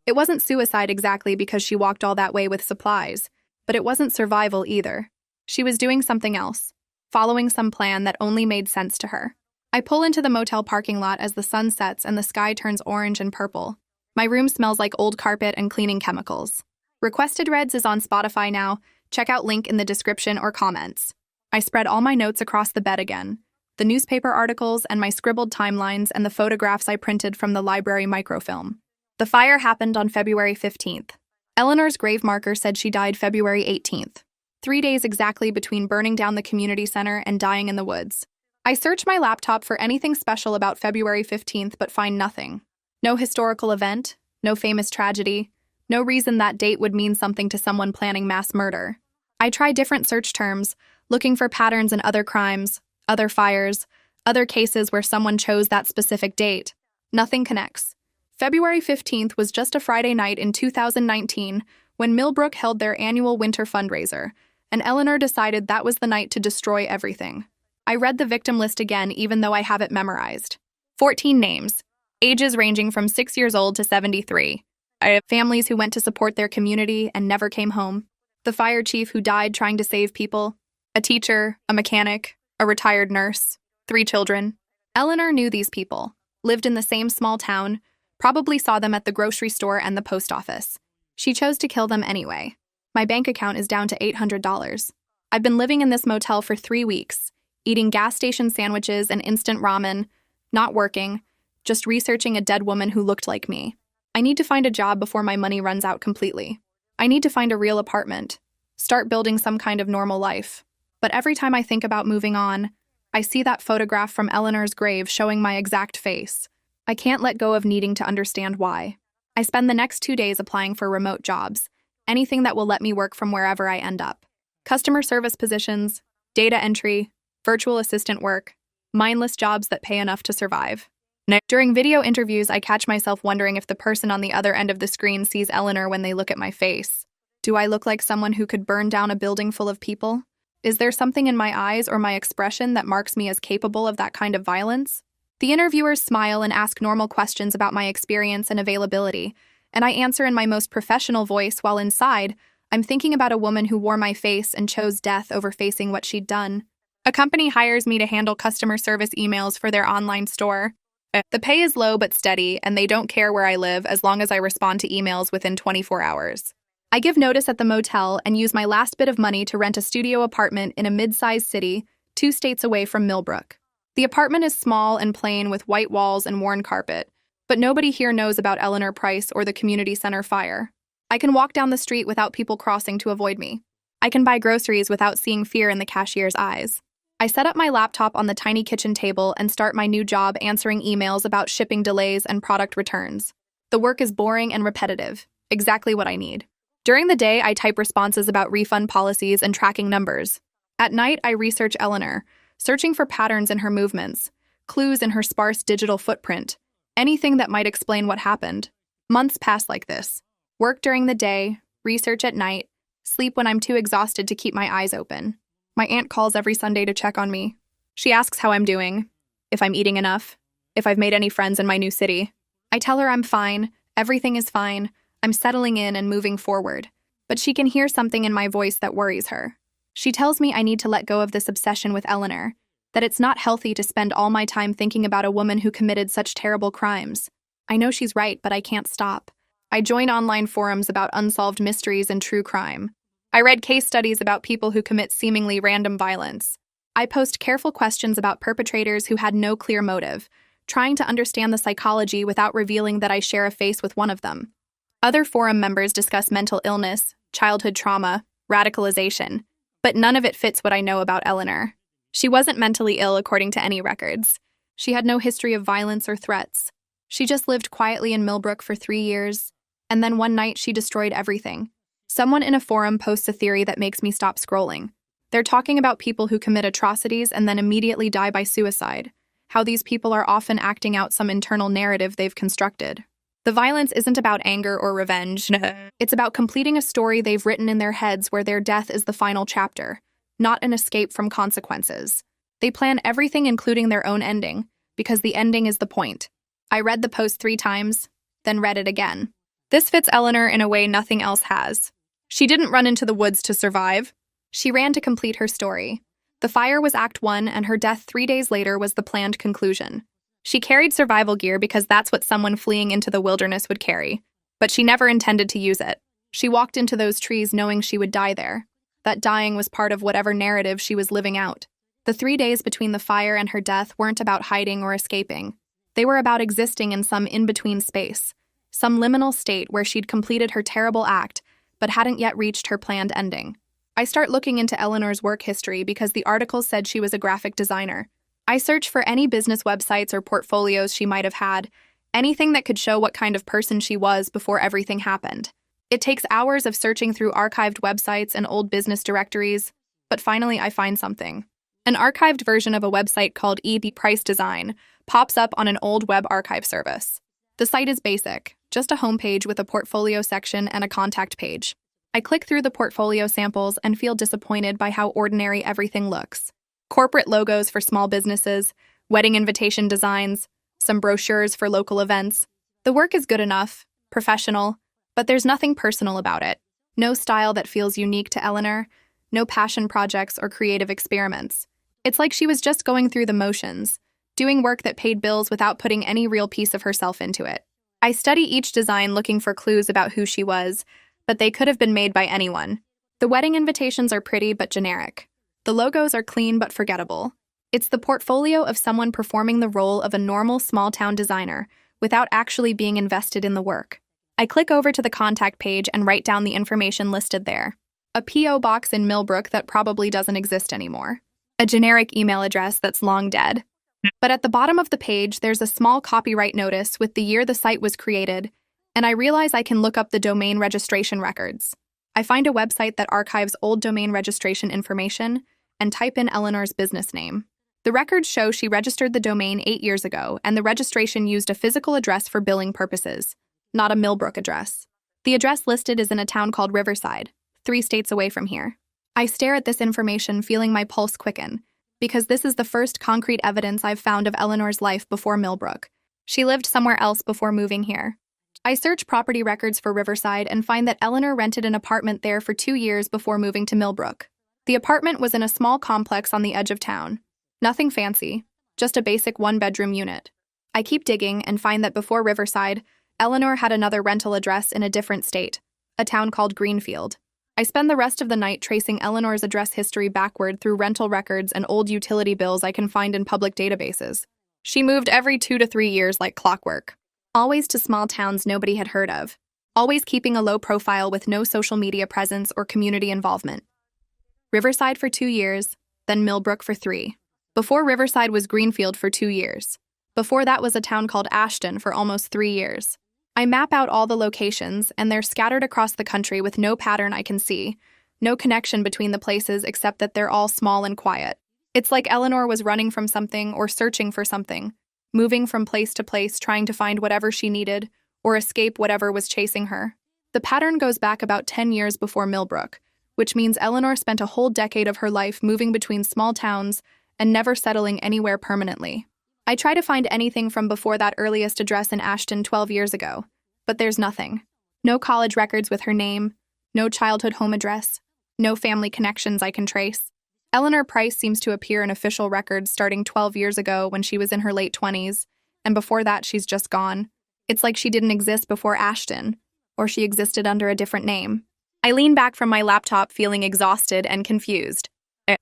It wasn't suicide exactly because she walked all that way with supplies, but it wasn't survival either. She was doing something else, following some plan that only made sense to her. I pull into the motel parking lot as the sun sets and the sky turns orange and purple. My room smells like old carpet and cleaning chemicals. Requested Reds is on Spotify now. Check out link in the description or comments. I spread all my notes across the bed again, the newspaper articles and my scribbled timelines and the photographs I printed from the library microfilm. The fire happened on February 15th. Eleanor's grave marker said she died February 18th, 3 days exactly between burning down the community center and dying in the woods. I search my laptop for anything special about February 15th but find nothing. No historical event, no famous tragedy, no reason that date would mean something to someone planning mass murder. I try different search terms, looking for patterns in other crimes, other fires, other cases where someone chose that specific date. Nothing connects. February 15th was just a Friday night in 2019 when Millbrook held their annual winter fundraiser, and Eleanor decided that was the night to destroy everything. I read the victim list again even though I have it memorized. 14 names, ages ranging from 6 years old to 73. I have families who went to support their community and never came home. The fire chief who died trying to save people. A teacher, a mechanic, a retired nurse, 3 children. Eleanor knew these people, lived in the same small town, probably saw them at the grocery store and the post office. She chose to kill them anyway. My bank account is down to $800. I've been living in this motel for 3 weeks, eating gas station sandwiches and instant ramen, not working, just researching a dead woman who looked like me. I need to find a job before my money runs out completely. I need to find a real apartment, start building some kind of normal life. But every time I think about moving on, I see that photograph from Eleanor's grave showing my exact face. I can't let go of needing to understand why. I spend the next 2 days applying for remote jobs, anything that will let me work from wherever I end up. Customer service positions, data entry, virtual assistant work, mindless jobs that pay enough to survive. During video interviews, I catch myself wondering if the person on the other end of the screen sees Eleanor when they look at my face. Do I look like someone who could burn down a building full of people? Is there something in my eyes or my expression that marks me as capable of that kind of violence? The interviewers smile and ask normal questions about my experience and availability, and I answer in my most professional voice while inside, I'm thinking about a woman who wore my face and chose death over facing what she'd done. A company hires me to handle customer service emails for their online store. The pay is low but steady, and they don't care where I live as long as I respond to emails within 24 hours. I give notice at the motel and use my last bit of money to rent a studio apartment in a mid-sized city, 2 states away from Millbrook. The apartment is small and plain with white walls and worn carpet, but nobody here knows about Eleanor Price or the community center fire. I can walk down the street without people crossing to avoid me. I can buy groceries without seeing fear in the cashier's eyes. I set up my laptop on the tiny kitchen table and start my new job answering emails about shipping delays and product returns. The work is boring and repetitive, exactly what I need. During the day, I type responses about refund policies and tracking numbers. At night, I research Eleanor, searching for patterns in her movements, clues in her sparse digital footprint, anything that might explain what happened. Months pass like this. Work during the day, research at night, sleep when I'm too exhausted to keep my eyes open. My aunt calls every Sunday to check on me. She asks how I'm doing, if I'm eating enough, if I've made any friends in my new city. I tell her I'm fine, everything is fine, I'm settling in and moving forward. But she can hear something in my voice that worries her. She tells me I need to let go of this obsession with Eleanor, that it's not healthy to spend all my time thinking about a woman who committed such terrible crimes. I know she's right, but I can't stop. I join online forums about unsolved mysteries and true crime. I read case studies about people who commit seemingly random violence. I post careful questions about perpetrators who had no clear motive, trying to understand the psychology without revealing that I share a face with one of them. Other forum members discuss mental illness, childhood trauma, radicalization, but none of it fits what I know about Eleanor. She wasn't mentally ill according to any records. She had no history of violence or threats. She just lived quietly in Millbrook for 3 years, and then one night she destroyed everything. Someone in a forum posts a theory that makes me stop scrolling. They're talking about people who commit atrocities and then immediately die by suicide, how these people are often acting out some internal narrative they've constructed. The violence isn't about anger or revenge. It's about completing a story they've written in their heads where their death is the final chapter, not an escape from consequences. They plan everything including their own ending, because the ending is the point. I read the post 3 times, then read it again. This fits Eleanor in a way nothing else has. She didn't run into the woods to survive. She ran to complete her story. The fire was Act 1, and her death 3 days later was the planned conclusion. She carried survival gear because that's what someone fleeing into the wilderness would carry, but she never intended to use it. She walked into those trees knowing she would die there. That dying was part of whatever narrative she was living out. The 3 days between the fire and her death weren't about hiding or escaping. They were about existing in some in-between space, some liminal state where she'd completed her terrible act, but hadn't yet reached her planned ending. I start looking into Eleanor's work history because the article said she was a graphic designer. I search for any business websites or portfolios she might have had, anything that could show what kind of person she was before everything happened. It takes hours of searching through archived websites and old business directories, but finally I find something. An archived version of a website called E.B. Price Design pops up on an old web archive service. The site is basic, just a homepage with a portfolio section and a contact page. I click through the portfolio samples and feel disappointed by how ordinary everything looks. Corporate logos for small businesses, wedding invitation designs, some brochures for local events. The work is good enough, professional, but there's nothing personal about it. No style that feels unique to Eleanor, no passion projects or creative experiments. It's like she was just going through the motions, doing work that paid bills without putting any real piece of herself into it. I study each design looking for clues about who she was, but they could have been made by anyone. The wedding invitations are pretty but generic. The logos are clean but forgettable. It's the portfolio of someone performing the role of a normal small-town designer without actually being invested in the work. I click over to the contact page and write down the information listed there. A P.O. box in Millbrook that probably doesn't exist anymore. a generic email address that's long dead. But at the bottom of the page, there's a small copyright notice with the year the site was created, and I realize I can look up the domain registration records. I find a website that archives old domain registration information and type in Eleanor's business name. The records show she registered the domain 8 years ago, and the registration used a physical address for billing purposes, not a Millbrook address. The address listed is in a town called Riverside, 3 states away from here. I stare at this information, feeling my pulse quicken, because this is the first concrete evidence I've found of Eleanor's life before Millbrook. She lived somewhere else before moving here. I search property records for Riverside and find that Eleanor rented an apartment there for 2 years before moving to Millbrook. The apartment was in a small complex on the edge of town. Nothing fancy, just a basic 1-bedroom unit. I keep digging and find that before Riverside, Eleanor had another rental address in a different state, a town called Greenfield. I spend the rest of the night tracing Eleanor's address history backward through rental records and old utility bills I can find in public databases. She moved every 2 to 3 years like clockwork. Always to small towns nobody had heard of. Always keeping a low profile with no social media presence or community involvement. Riverside for 2 years, then Millbrook for 3. Before Riverside was Greenfield for 2 years. Before that was a town called Ashton for almost 3 years. I map out all the locations, and they're scattered across the country with no pattern I can see, no connection between the places except that they're all small and quiet. It's like Eleanor was running from something or searching for something, moving from place to place trying to find whatever she needed or escape whatever was chasing her. The pattern goes back about 10 years before Millbrook, which means Eleanor spent a whole decade of her life moving between small towns and never settling anywhere permanently. I try to find anything from before that earliest address in Ashton 12 years ago, but there's nothing. No college records with her name, no childhood home address, no family connections I can trace. Eleanor Price seems to appear in official records starting 12 years ago when she was in her late 20s, and before that she's just gone. It's like she didn't exist before Ashton, or she existed under a different name. I lean back from my laptop feeling exhausted and confused.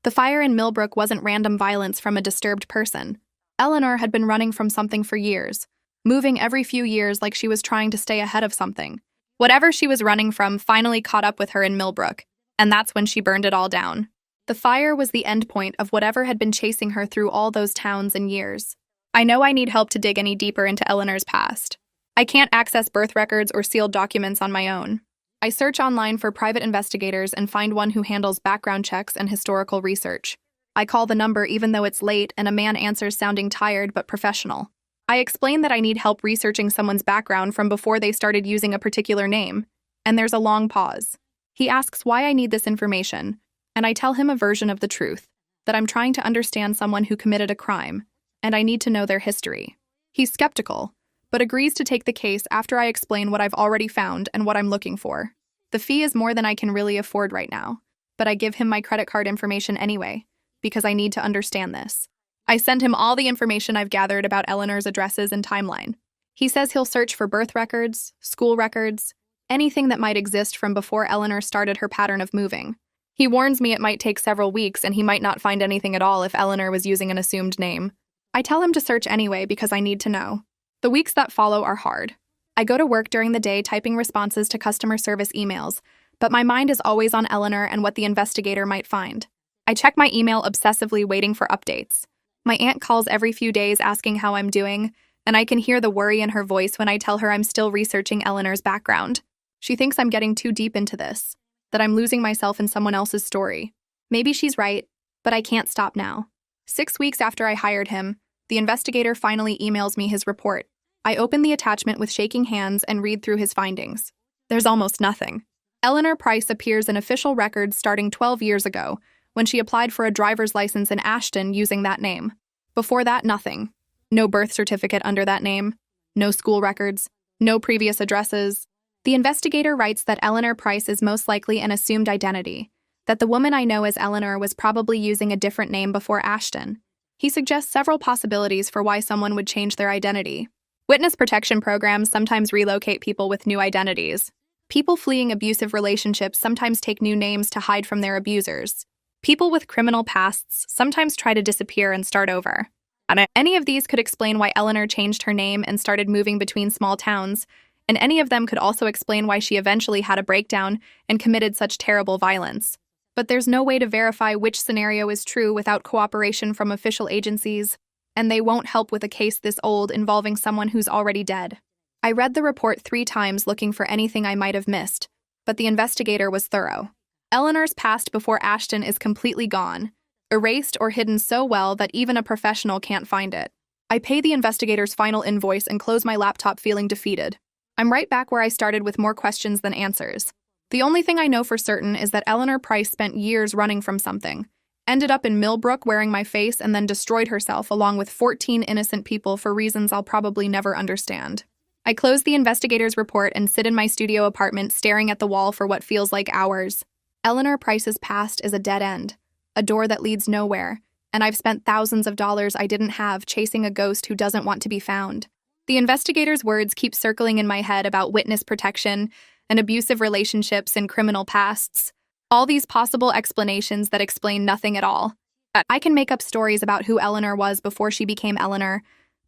The fire in Millbrook wasn't random violence from a disturbed person. Eleanor had been running from something for years, moving every few years like she was trying to stay ahead of something. Whatever she was running from finally caught up with her in Millbrook, and that's when she burned it all down. The fire was the end point of whatever had been chasing her through all those towns and years. I know I need help to dig any deeper into Eleanor's past. I can't access birth records or sealed documents on my own. I search online for private investigators and find one who handles background checks and historical research. I call the number even though it's late, and a man answers sounding tired but professional. I explain that I need help researching someone's background from before they started using a particular name, and there's a long pause. He asks why I need this information, and I tell him a version of the truth, that I'm trying to understand someone who committed a crime, and I need to know their history. He's skeptical, but agrees to take the case after I explain what I've already found and what I'm looking for. The fee is more than I can really afford right now, but I give him my credit card information anyway, because I need to understand this. I send him all the information I've gathered about Eleanor's addresses and timeline. He says he'll search for birth records, school records, anything that might exist from before Eleanor started her pattern of moving. He warns me it might take several weeks and he might not find anything at all if Eleanor was using an assumed name. I tell him to search anyway because I need to know. The weeks that follow are hard. I go to work during the day typing responses to customer service emails, but my mind is always on Eleanor and what the investigator might find. I check my email obsessively, waiting for updates. My aunt calls every few days asking how I'm doing, and I can hear the worry in her voice when I tell her I'm still researching Eleanor's background. She thinks I'm getting too deep into this, that I'm losing myself in someone else's story. Maybe she's right, but I can't stop now. 6 weeks after I hired him, the investigator finally emails me his report. I open the attachment with shaking hands and read through his findings. There's almost nothing. Eleanor Price appears in official records starting 12 years ago, when she applied for a driver's license in Ashton using that name. Before that, nothing. No birth certificate under that name, no school records, no previous addresses. The investigator writes that Eleanor Price is most likely an assumed identity, that the woman I know as Eleanor was probably using a different name before Ashton. He suggests several possibilities for why someone would change their identity. Witness protection programs sometimes relocate people with new identities. People fleeing abusive relationships sometimes take new names to hide from their abusers. People with criminal pasts sometimes try to disappear and start over. Any of these could explain why Eleanor changed her name and started moving between small towns, and any of them could also explain why she eventually had a breakdown and committed such terrible violence. But there's no way to verify which scenario is true without cooperation from official agencies, and they won't help with a case this old involving someone who's already dead. I read the report 3 times looking for anything I might have missed, but the investigator was thorough. Eleanor's past before Ashton is completely gone, erased or hidden so well that even a professional can't find it. I pay the investigator's final invoice and close my laptop feeling defeated. I'm right back where I started with more questions than answers. The only thing I know for certain is that Eleanor Price spent years running from something, ended up in Millbrook wearing my face, and then destroyed herself along with 14 innocent people for reasons I'll probably never understand. I close the investigator's report and sit in my studio apartment staring at the wall for what feels like hours. Eleanor Price's past is a dead end, a door that leads nowhere, and I've spent thousands of dollars I didn't have chasing a ghost who doesn't want to be found. The investigator's words keep circling in my head about witness protection and abusive relationships and criminal pasts. All these possible explanations that explain nothing at all. I can make up stories about who Eleanor was before she became Eleanor,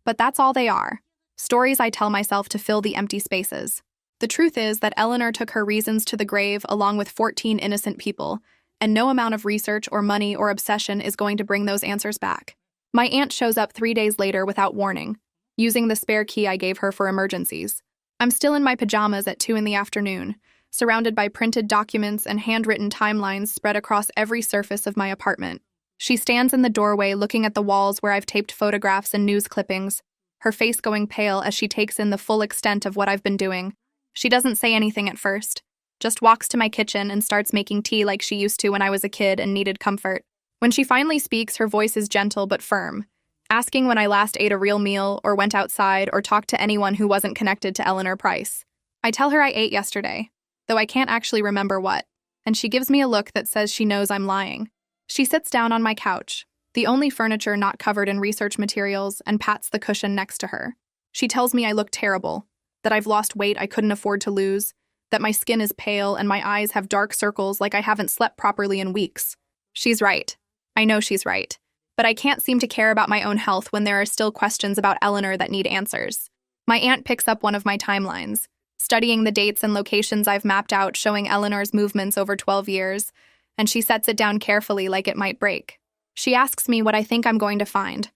but that's all they are. Stories I tell myself to fill the empty spaces. The truth is that Eleanor took her reasons to the grave along with 14 innocent people, and no amount of research or money or obsession is going to bring those answers back. My aunt shows up 3 days later without warning, using the spare key I gave her for emergencies. I'm still in my pajamas at 2 in the afternoon, surrounded by printed documents and handwritten timelines spread across every surface of my apartment. She stands in the doorway looking at the walls where I've taped photographs and news clippings, her face going pale as she takes in the full extent of what I've been doing. She doesn't say anything at first, just walks to my kitchen and starts making tea like she used to when I was a kid and needed comfort. When she finally speaks, her voice is gentle but firm, asking when I last ate a real meal or went outside or talked to anyone who wasn't connected to Eleanor Price. I tell her I ate yesterday, though I can't actually remember what, and she gives me a look that says she knows I'm lying. She sits down on my couch, the only furniture not covered in research materials, and pats the cushion next to her. She tells me I look terrible, that I've lost weight I couldn't afford to lose, that my skin is pale and my eyes have dark circles like I haven't slept properly in weeks. She's right. I know she's right. But I can't seem to care about my own health when there are still questions about Eleanor that need answers. My aunt picks up one of my timelines, studying the dates and locations I've mapped out showing Eleanor's movements over 12 years, and she sets it down carefully like it might break. She asks me what I think I'm going to find,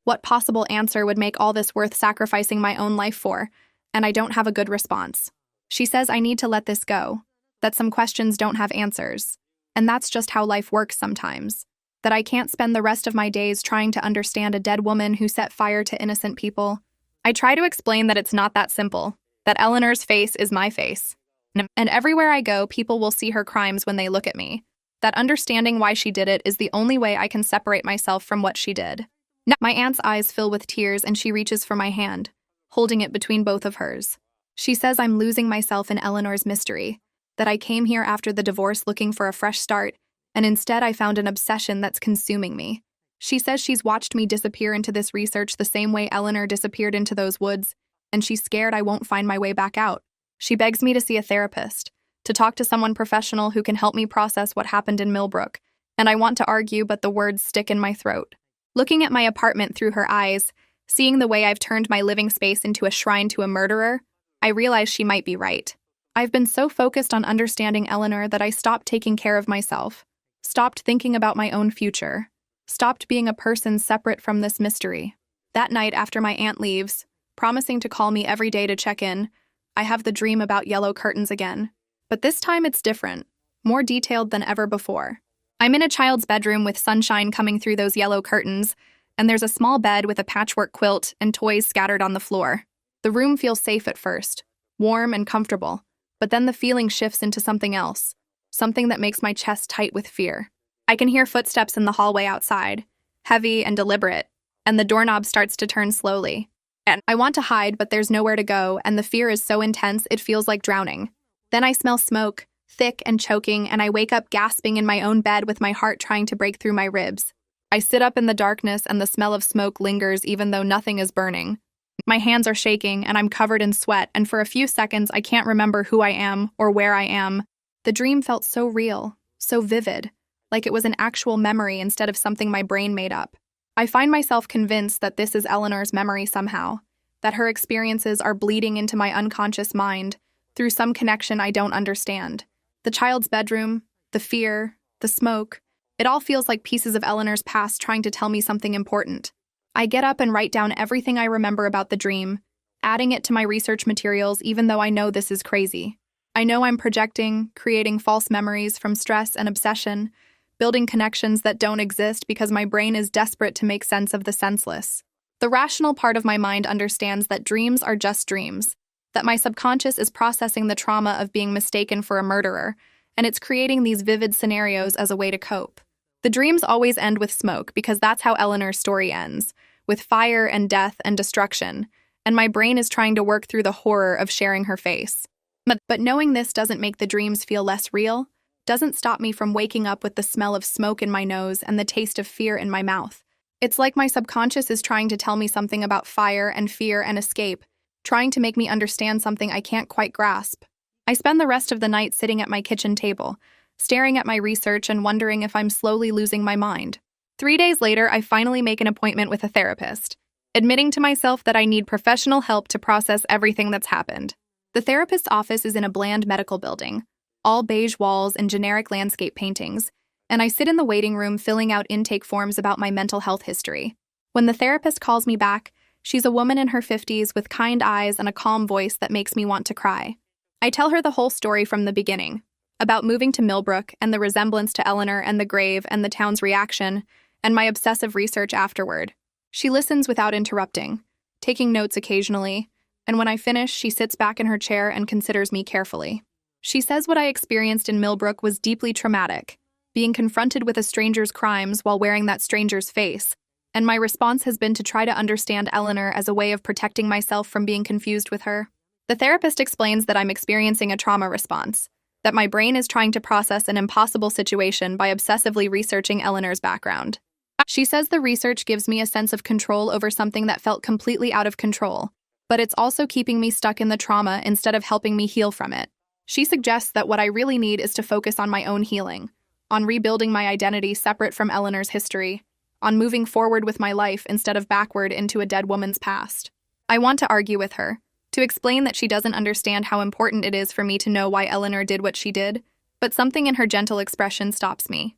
what possible answer would make all this worth sacrificing my own life for, and I don't have a good response. She says I need to let this go, that some questions don't have answers, and that's just how life works sometimes, that I can't spend the rest of my days trying to understand a dead woman who set fire to innocent people. I try to explain that it's not that simple, that Eleanor's face is my face, and everywhere I go, people will see her crimes when they look at me, that understanding why she did it is the only way I can separate myself from what she did. Now, my aunt's eyes fill with tears and she reaches for my hand, holding it between both of hers. She says I'm losing myself in Eleanor's mystery, that I came here after the divorce looking for a fresh start, and instead I found an obsession that's consuming me. She says she's watched me disappear into this research the same way Eleanor disappeared into those woods, and she's scared I won't find my way back out. She begs me to see a therapist, to talk to someone professional who can help me process what happened in Millbrook, and I want to argue but the words stick in my throat. Looking at my apartment through her eyes, seeing the way I've turned my living space into a shrine to a murderer, I realize she might be right. I've been so focused on understanding Eleanor that I stopped taking care of myself, stopped thinking about my own future, stopped being a person separate from this mystery. That night after my aunt leaves, promising to call me every day to check in, I have the dream about yellow curtains again. But this time it's different, more detailed than ever before. I'm in a child's bedroom with sunshine coming through those yellow curtains, and there's a small bed with a patchwork quilt and toys scattered on the floor. The room feels safe at first, warm and comfortable, but then the feeling shifts into something else, something that makes my chest tight with fear. I can hear footsteps in the hallway outside, heavy and deliberate, and the doorknob starts to turn slowly. And I want to hide, but there's nowhere to go, and the fear is so intense it feels like drowning. Then I smell smoke, thick and choking, and I wake up gasping in my own bed with my heart trying to break through my ribs. I sit up in the darkness and the smell of smoke lingers even though nothing is burning. My hands are shaking and I'm covered in sweat, and for a few seconds I can't remember who I am or where I am. The dream felt so real, so vivid, like it was an actual memory instead of something my brain made up. I find myself convinced that this is Eleanor's memory somehow, that her experiences are bleeding into my unconscious mind, through some connection I don't understand. The child's bedroom, the fear, the smoke. It all feels like pieces of Eleanor's past trying to tell me something important. I get up and write down everything I remember about the dream, adding it to my research materials even though I know this is crazy. I know I'm projecting, creating false memories from stress and obsession, building connections that don't exist because my brain is desperate to make sense of the senseless. The rational part of my mind understands that dreams are just dreams, that my subconscious is processing the trauma of being mistaken for a murderer, and it's creating these vivid scenarios as a way to cope. The dreams always end with smoke because that's how Eleanor's story ends, with fire and death and destruction, and my brain is trying to work through the horror of sharing her face. But knowing this doesn't make the dreams feel less real, doesn't stop me from waking up with the smell of smoke in my nose and the taste of fear in my mouth. It's like my subconscious is trying to tell me something about fire and fear and escape, trying to make me understand something I can't quite grasp. I spend the rest of the night sitting at my kitchen table, staring at my research and wondering if I'm slowly losing my mind. 3 days later, I finally make an appointment with a therapist, admitting to myself that I need professional help to process everything that's happened. The therapist's office is in a bland medical building, all beige walls and generic landscape paintings, and I sit in the waiting room filling out intake forms about my mental health history. When the therapist calls me back, she's a woman in her 50s with kind eyes and a calm voice that makes me want to cry. I tell her the whole story from the beginning, about moving to Millbrook and the resemblance to Eleanor and the grave and the town's reaction, and my obsessive research afterward. She listens without interrupting, taking notes occasionally, and when I finish, she sits back in her chair and considers me carefully. She says what I experienced in Millbrook was deeply traumatic, being confronted with a stranger's crimes while wearing that stranger's face, and my response has been to try to understand Eleanor as a way of protecting myself from being confused with her. The therapist explains that I'm experiencing a trauma response, that my brain is trying to process an impossible situation by obsessively researching Eleanor's background. She says the research gives me a sense of control over something that felt completely out of control, but it's also keeping me stuck in the trauma instead of helping me heal from it. She suggests that what I really need is to focus on my own healing, on rebuilding my identity separate from Eleanor's history, on moving forward with my life instead of backward into a dead woman's past. I want to argue with her, to explain that she doesn't understand how important it is for me to know why Eleanor did what she did, but something in her gentle expression stops me.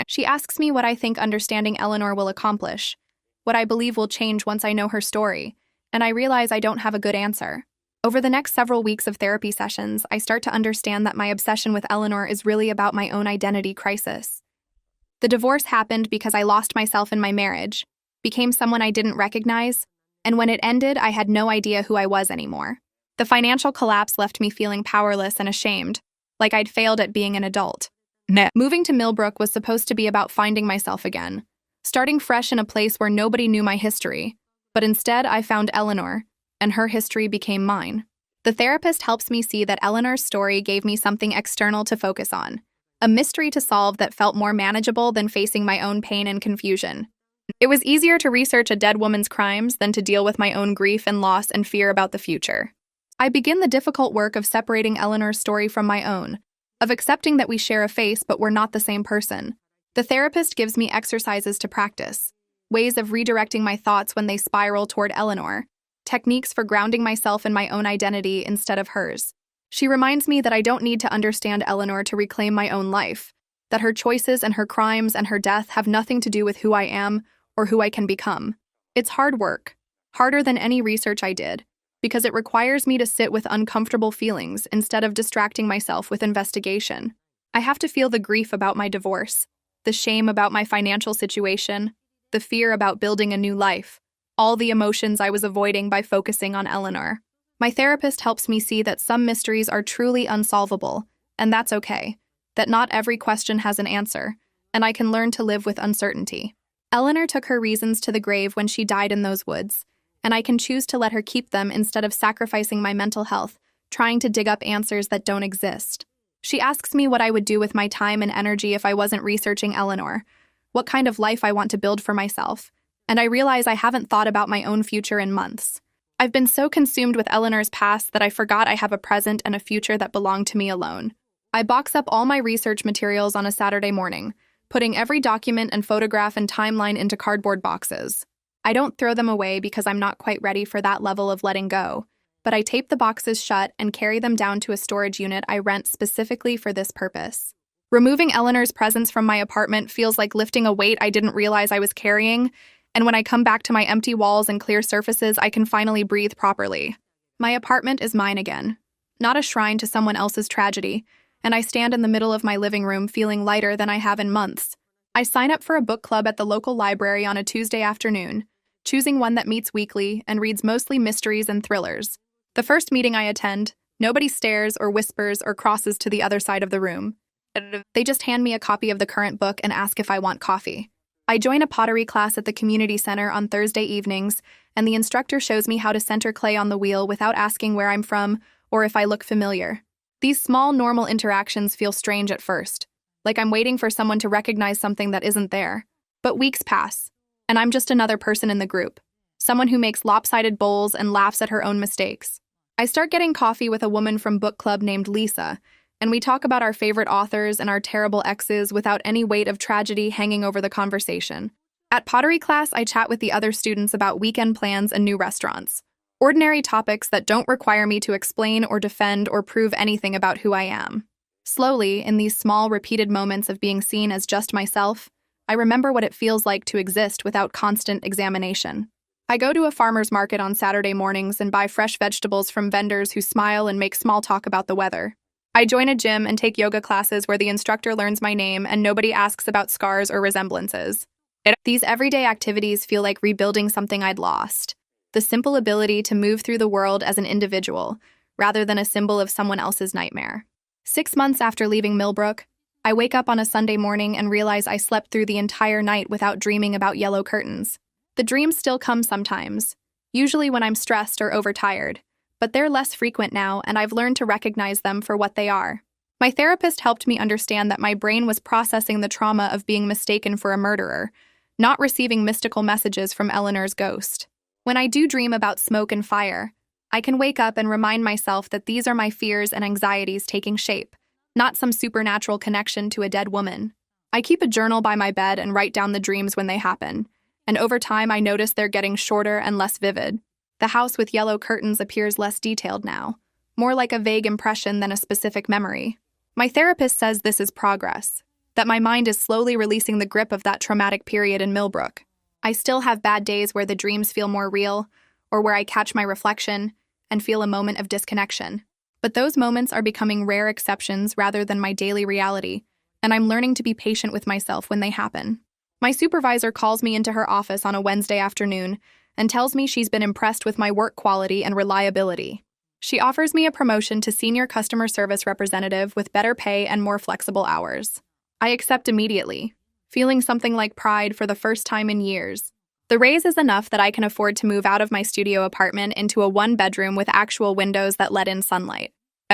She asks me what I think understanding Eleanor will accomplish, what I believe will change once I know her story, and I realize I don't have a good answer. Over the next several weeks of therapy sessions, I start to understand that my obsession with Eleanor is really about my own identity crisis. The divorce happened because I lost myself in my marriage, became someone I didn't recognize, and when it ended, I had no idea who I was anymore. The financial collapse left me feeling powerless and ashamed, like I'd failed at being an adult. Moving to Millbrook was supposed to be about finding myself again, starting fresh in a place where nobody knew my history, but instead I found Eleanor, and her history became mine. The therapist helps me see that Eleanor's story gave me something external to focus on, a mystery to solve that felt more manageable than facing my own pain and confusion. It was easier to research a dead woman's crimes than to deal with my own grief and loss and fear about the future. I begin the difficult work of separating Eleanor's story from my own, of accepting that we share a face but we're not the same person. The therapist gives me exercises to practice, ways of redirecting my thoughts when they spiral toward Eleanor, techniques for grounding myself in my own identity instead of hers. She reminds me that I don't need to understand Eleanor to reclaim my own life, that her choices and her crimes and her death have nothing to do with who I am or who I can become. It's hard work, harder than any research I did, because it requires me to sit with uncomfortable feelings instead of distracting myself with investigation. I have to feel the grief about my divorce, the shame about my financial situation, the fear about building a new life, all the emotions I was avoiding by focusing on Eleanor. My therapist helps me see that some mysteries are truly unsolvable, and that's okay, that not every question has an answer, and I can learn to live with uncertainty. Eleanor took her reasons to the grave when she died in those woods, and I can choose to let her keep them instead of sacrificing my mental health, trying to dig up answers that don't exist. She asks me what I would do with my time and energy if I wasn't researching Eleanor, what kind of life I want to build for myself, and I realize I haven't thought about my own future in months. I've been so consumed with Eleanor's past that I forgot I have a present and a future that belong to me alone. I box up all my research materials on a Saturday morning, putting every document and photograph and timeline into cardboard boxes. I don't throw them away because I'm not quite ready for that level of letting go, but I tape the boxes shut and carry them down to a storage unit I rent specifically for this purpose. Removing Eleanor's presence from my apartment feels like lifting a weight I didn't realize I was carrying, and when I come back to my empty walls and clear surfaces, I can finally breathe properly. My apartment is mine again, not a shrine to someone else's tragedy, and I stand in the middle of my living room feeling lighter than I have in months. I sign up for a book club at the local library on a Tuesday afternoon, choosing one that meets weekly and reads mostly mysteries and thrillers. The first meeting I attend, nobody stares or whispers or crosses to the other side of the room. They just hand me a copy of the current book and ask if I want coffee. I join a pottery class at the community center on Thursday evenings, and the instructor shows me how to center clay on the wheel without asking where I'm from or if I look familiar. These small, normal interactions feel strange at first, like I'm waiting for someone to recognize something that isn't there. But weeks pass, and I'm just another person in the group, someone who makes lopsided bowls and laughs at her own mistakes. I start getting coffee with a woman from book club named Lisa, and we talk about our favorite authors and our terrible exes without any weight of tragedy hanging over the conversation. At pottery class, I chat with the other students about weekend plans and new restaurants. Ordinary topics that don't require me to explain or defend or prove anything about who I am. Slowly, in these small, repeated moments of being seen as just myself, I remember what it feels like to exist without constant examination. I go to a farmer's market on Saturday mornings and buy fresh vegetables from vendors who smile and make small talk about the weather. I join a gym and take yoga classes where the instructor learns my name and nobody asks about scars or resemblances. These everyday activities feel like rebuilding something I'd lost. The simple ability to move through the world as an individual, rather than a symbol of someone else's nightmare. 6 months after leaving Millbrook, I wake up on a Sunday morning and realize I slept through the entire night without dreaming about yellow curtains. The dreams still come sometimes, usually when I'm stressed or overtired. But they're less frequent now, and I've learned to recognize them for what they are. My therapist helped me understand that my brain was processing the trauma of being mistaken for a murderer, not receiving mystical messages from Eleanor's ghost. When I do dream about smoke and fire, I can wake up and remind myself that these are my fears and anxieties taking shape, not some supernatural connection to a dead woman. I keep a journal by my bed and write down the dreams when they happen, and over time I notice they're getting shorter and less vivid. The house with yellow curtains appears less detailed now, more like a vague impression than a specific memory. My therapist says this is progress, that my mind is slowly releasing the grip of that traumatic period in Millbrook. I still have bad days where the dreams feel more real, or where I catch my reflection and feel a moment of disconnection. But those moments are becoming rare exceptions rather than my daily reality, and I'm learning to be patient with myself when they happen. My supervisor calls me into her office on a Wednesday afternoon and tells me she's been impressed with my work quality and reliability. She offers me a promotion to senior customer service representative with better pay and more flexible hours. I accept immediately, feeling something like pride for the first time in years. The raise is enough that I can afford to move out of my studio apartment into a one-bedroom with actual windows that let in sunlight.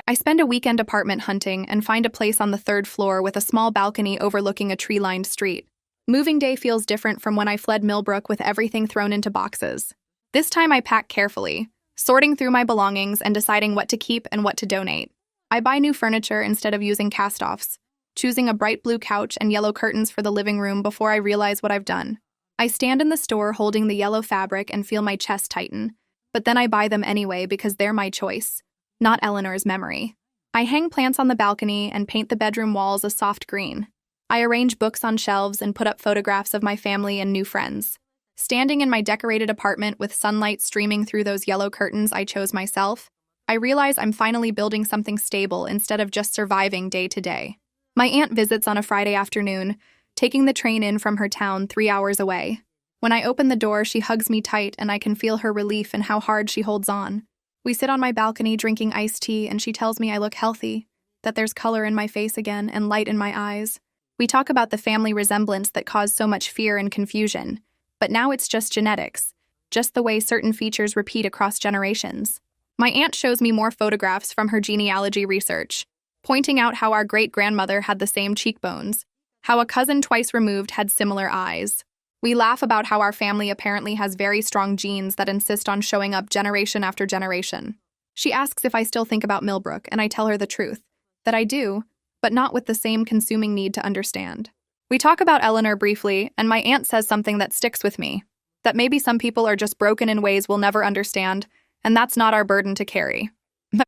I spend a weekend apartment hunting and find a place on the 3rd floor with a small balcony overlooking a tree-lined street. Moving day feels different from when I fled Millbrook with everything thrown into boxes. This time I pack carefully, sorting through my belongings and deciding what to keep and what to donate. I buy new furniture instead of using cast-offs, choosing a bright blue couch and yellow curtains for the living room before I realize what I've done. I stand in the store holding the yellow fabric and feel my chest tighten, but then I buy them anyway because they're my choice, not Eleanor's memory. I hang plants on the balcony and paint the bedroom walls a soft green. I arrange books on shelves and put up photographs of my family and new friends. Standing in my decorated apartment with sunlight streaming through those yellow curtains I chose myself, I realize I'm finally building something stable instead of just surviving day to day. My aunt visits on a Friday afternoon, taking the train in from her town 3 hours away. When I open the door, she hugs me tight and I can feel her relief and how hard she holds on. We sit on my balcony drinking iced tea and she tells me I look healthy, that there's color in my face again and light in my eyes. We talk about the family resemblance that caused so much fear and confusion, but now it's just genetics, just the way certain features repeat across generations. My aunt shows me more photographs from her genealogy research, pointing out how our great-grandmother had the same cheekbones, how a cousin twice removed had similar eyes. We laugh about how our family apparently has very strong genes that insist on showing up generation after generation. She asks if I still think about Millbrook, and I tell her the truth, that I do, but not with the same consuming need to understand. We talk about Eleanor briefly, and my aunt says something that sticks with me, that maybe some people are just broken in ways we'll never understand, and that's not our burden to carry.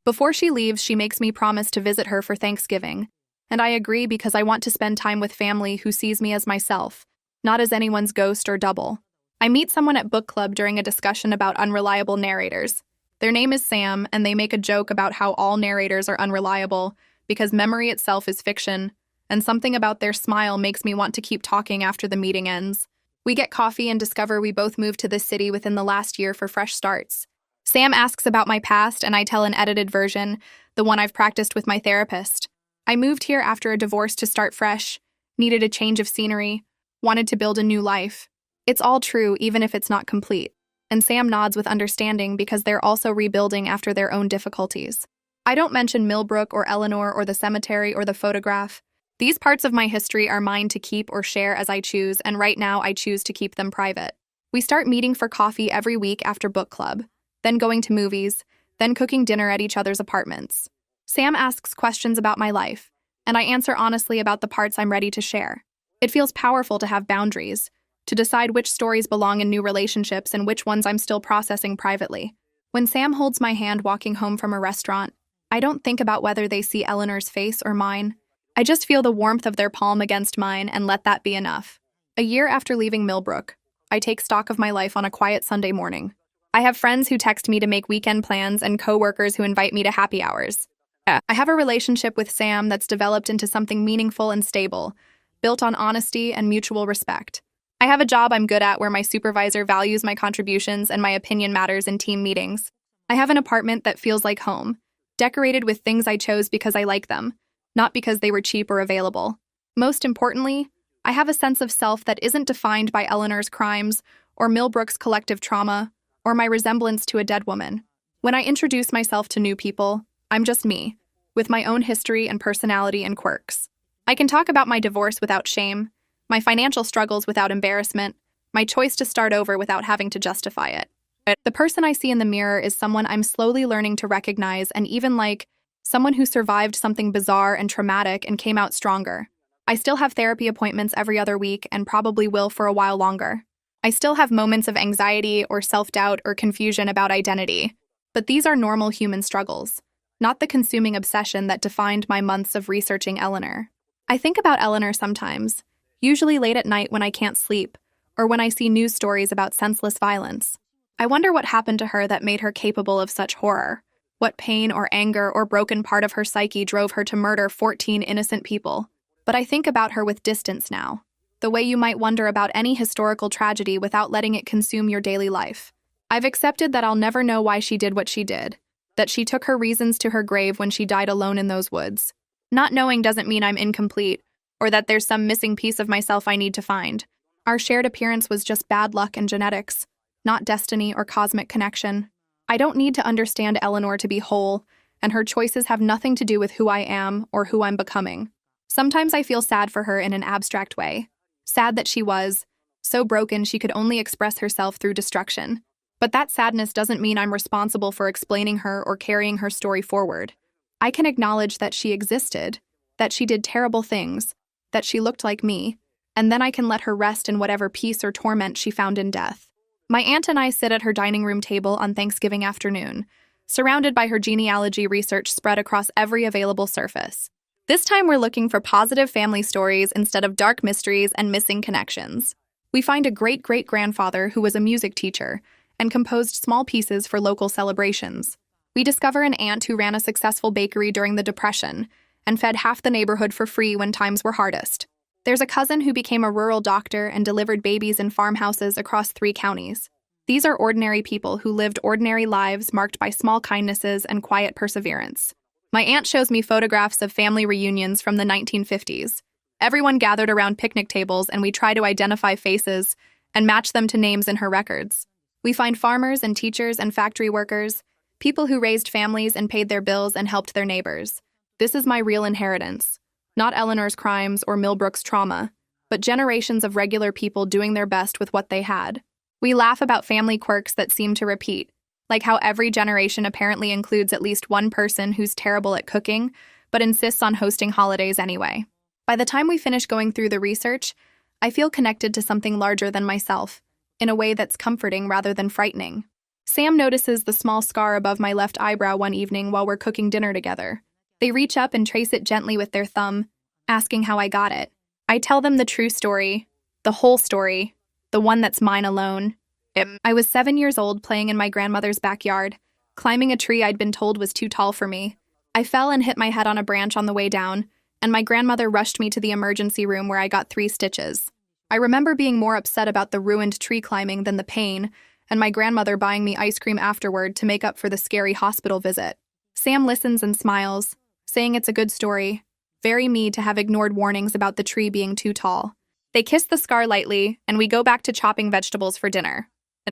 Before she leaves, she makes me promise to visit her for Thanksgiving, And I agree because I want to spend time with family who sees me as myself, not as anyone's ghost or double. I meet someone at book club during a discussion about unreliable narrators. Their name is Sam, and they make a joke about how all narrators are unreliable because memory itself is fiction, and something about their smile makes me want to keep talking after the meeting ends. We get coffee and discover we both moved to this city within the last year for fresh starts. Sam asks about my past, and I tell an edited version, the one I've practiced with my therapist. I moved here after a divorce to start fresh, needed a change of scenery, wanted to build a new life. It's all true, even if it's not complete. And Sam nods with understanding because they're also rebuilding after their own difficulties. I don't mention Millbrook or Eleanor or the cemetery or the photograph. These parts of my history are mine to keep or share as I choose, and right now I choose to keep them private. We start meeting for coffee every week after book club, then going to movies, then cooking dinner at each other's apartments. Sam asks questions about my life, and I answer honestly about the parts I'm ready to share. It feels powerful to have boundaries, to decide which stories belong in new relationships and which ones I'm still processing privately. When Sam holds my hand walking home from a restaurant, I don't think about whether they see Eleanor's face or mine. I just feel the warmth of their palm against mine and let that be enough. A year after leaving Millbrook, I take stock of my life on a quiet Sunday morning. I have friends who text me to make weekend plans and coworkers who invite me to happy hours. I have a relationship with Sam that's developed into something meaningful and stable, built on honesty and mutual respect. I have a job I'm good at where my supervisor values my contributions and my opinion matters in team meetings. I have an apartment that feels like home, decorated with things I chose because I like them, not because they were cheap or available. Most importantly, I have a sense of self that isn't defined by Eleanor's crimes or Millbrook's collective trauma or my resemblance to a dead woman. When I introduce myself to new people, I'm just me, with my own history and personality and quirks. I can talk about my divorce without shame, my financial struggles without embarrassment, my choice to start over without having to justify it. The person I see in the mirror is someone I'm slowly learning to recognize and even like, someone who survived something bizarre and traumatic and came out stronger. I still have therapy appointments every other week and probably will for a while longer. I still have moments of anxiety or self-doubt or confusion about identity. But these are normal human struggles, not the consuming obsession that defined my months of researching Eleanor. I think about Eleanor sometimes, usually late at night when I can't sleep, or when I see news stories about senseless violence. I wonder what happened to her that made her capable of such horror. What pain or anger or broken part of her psyche drove her to murder 14 innocent people? But I think about her with distance now, the way you might wonder about any historical tragedy without letting it consume your daily life. I've accepted that I'll never know why she did what she did, that she took her reasons to her grave when she died alone in those woods. Not knowing doesn't mean I'm incomplete, or that there's some missing piece of myself I need to find. Our shared appearance was just bad luck and genetics, not destiny or cosmic connection. I don't need to understand Eleanor to be whole, and her choices have nothing to do with who I am or who I'm becoming. Sometimes I feel sad for her in an abstract way. Sad that she was so broken she could only express herself through destruction. But that sadness doesn't mean I'm responsible for explaining her or carrying her story forward. I can acknowledge that she existed, that she did terrible things, that she looked like me, and then I can let her rest in whatever peace or torment she found in death. My aunt and I sit at her dining room table on Thanksgiving afternoon, surrounded by her genealogy research spread across every available surface. This time we're looking for positive family stories instead of dark mysteries and missing connections. We find a great-great-grandfather who was a music teacher and composed small pieces for local celebrations. We discover an aunt who ran a successful bakery during the Depression and fed half the neighborhood for free when times were hardest. There's a cousin who became a rural doctor and delivered babies in farmhouses across 3 counties. These are ordinary people who lived ordinary lives marked by small kindnesses and quiet perseverance. My aunt shows me photographs of family reunions from the 1950s. Everyone gathered around picnic tables and we try to identify faces and match them to names in her records. We find farmers and teachers and factory workers, people who raised families and paid their bills and helped their neighbors. This is my real inheritance. Not Eleanor's crimes or Millbrook's trauma, but generations of regular people doing their best with what they had. We laugh about family quirks that seem to repeat, like how every generation apparently includes at least one person who's terrible at cooking, but insists on hosting holidays anyway. By the time we finish going through the research, I feel connected to something larger than myself, in a way that's comforting rather than frightening. Sam notices the small scar above my left eyebrow one evening while we're cooking dinner together. They reach up and trace it gently with their thumb, asking how I got it. I tell them the true story, the whole story, the one that's mine alone. I was 7 years old playing in my grandmother's backyard, climbing a tree I'd been told was too tall for me. I fell and hit my head on a branch on the way down, and my grandmother rushed me to the emergency room where I got 3 stitches. I remember being more upset about the ruined tree climbing than the pain, and my grandmother buying me ice cream afterward to make up for the scary hospital visit. Sam listens and smiles, saying it's a good story. Very me to have ignored warnings about the tree being too tall. They kiss the scar lightly, and we go back to chopping vegetables for dinner.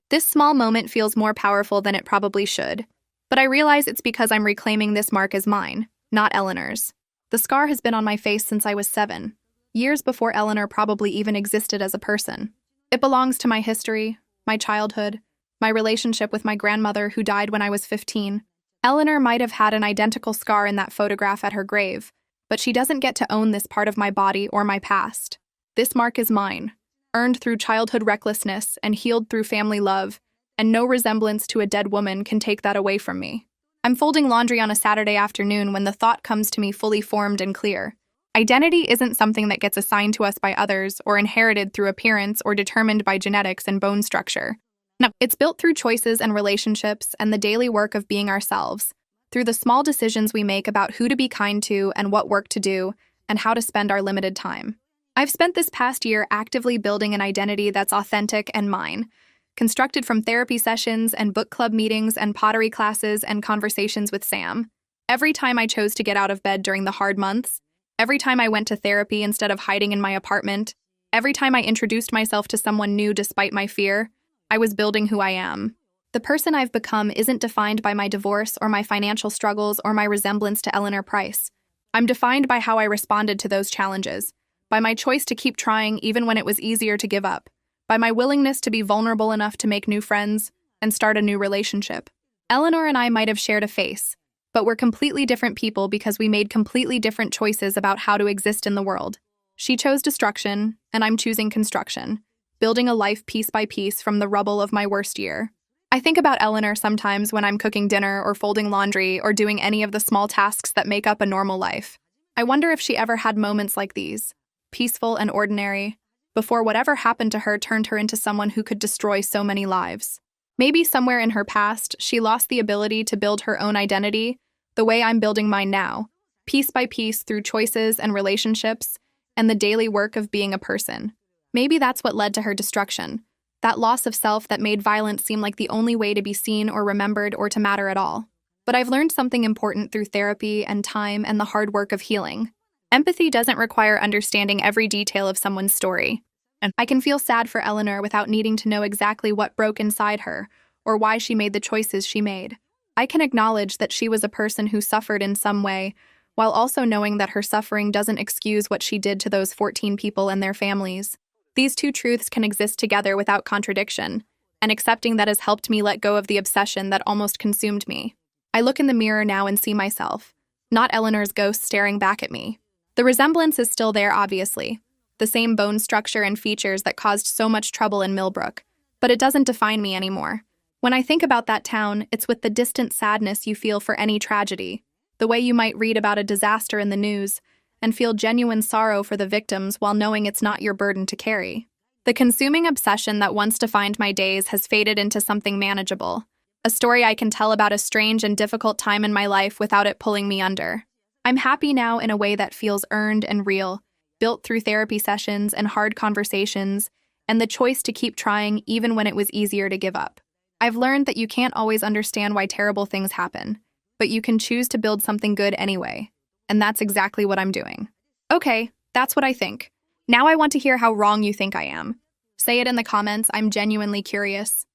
This small moment feels more powerful than it probably should. But I realize it's because I'm reclaiming this mark as mine, not Eleanor's. The scar has been on my face since I was 7, years before Eleanor probably even existed as a person. It belongs to my history, my childhood, my relationship with my grandmother who died when I was 15. Eleanor might have had an identical scar in that photograph at her grave, but she doesn't get to own this part of my body or my past. This mark is mine, earned through childhood recklessness and healed through family love, and no resemblance to a dead woman can take that away from me. I'm folding laundry on a Saturday afternoon when the thought comes to me fully formed and clear. Identity isn't something that gets assigned to us by others or inherited through appearance or determined by genetics and bone structure. No, it's built through choices and relationships and the daily work of being ourselves, through the small decisions we make about who to be kind to and what work to do and how to spend our limited time. I've spent this past year actively building an identity that's authentic and mine, constructed from therapy sessions and book club meetings and pottery classes and conversations with Sam. Every time I chose to get out of bed during the hard months, every time I went to therapy instead of hiding in my apartment, every time I introduced myself to someone new despite my fear, I was building who I am. The person I've become isn't defined by my divorce or my financial struggles or my resemblance to Eleanor Price. I'm defined by how I responded to those challenges, by my choice to keep trying even when it was easier to give up, by my willingness to be vulnerable enough to make new friends and start a new relationship. Eleanor and I might have shared a face, but we're completely different people because we made completely different choices about how to exist in the world. She chose destruction, and I'm choosing construction, building a life piece by piece from the rubble of my worst year. I think about Eleanor sometimes when I'm cooking dinner or folding laundry or doing any of the small tasks that make up a normal life. I wonder if she ever had moments like these, peaceful and ordinary, before whatever happened to her turned her into someone who could destroy so many lives. Maybe somewhere in her past, she lost the ability to build her own identity the way I'm building mine now, piece by piece through choices and relationships and the daily work of being a person. Maybe that's what led to her destruction, that loss of self that made violence seem like the only way to be seen or remembered or to matter at all. But I've learned something important through therapy and time and the hard work of healing. Empathy doesn't require understanding every detail of someone's story. And I can feel sad for Eleanor without needing to know exactly what broke inside her or why she made the choices she made. I can acknowledge that she was a person who suffered in some way, while also knowing that her suffering doesn't excuse what she did to those 14 people and their families. These two truths can exist together without contradiction, and accepting that has helped me let go of the obsession that almost consumed me. I look in the mirror now and see myself, not Eleanor's ghost staring back at me. The resemblance is still there, obviously, the same bone structure and features that caused so much trouble in Millbrook, but it doesn't define me anymore. When I think about that town, it's with the distant sadness you feel for any tragedy, the way you might read about a disaster in the news and feel genuine sorrow for the victims while knowing it's not your burden to carry. The consuming obsession that once defined my days has faded into something manageable, a story I can tell about a strange and difficult time in my life without it pulling me under. I'm happy now in a way that feels earned and real, built through therapy sessions and hard conversations, and the choice to keep trying even when it was easier to give up. I've learned that you can't always understand why terrible things happen, but you can choose to build something good anyway. And that's exactly what I'm doing. Okay, that's what I think. Now I want to hear how wrong you think I am. Say it in the comments, I'm genuinely curious.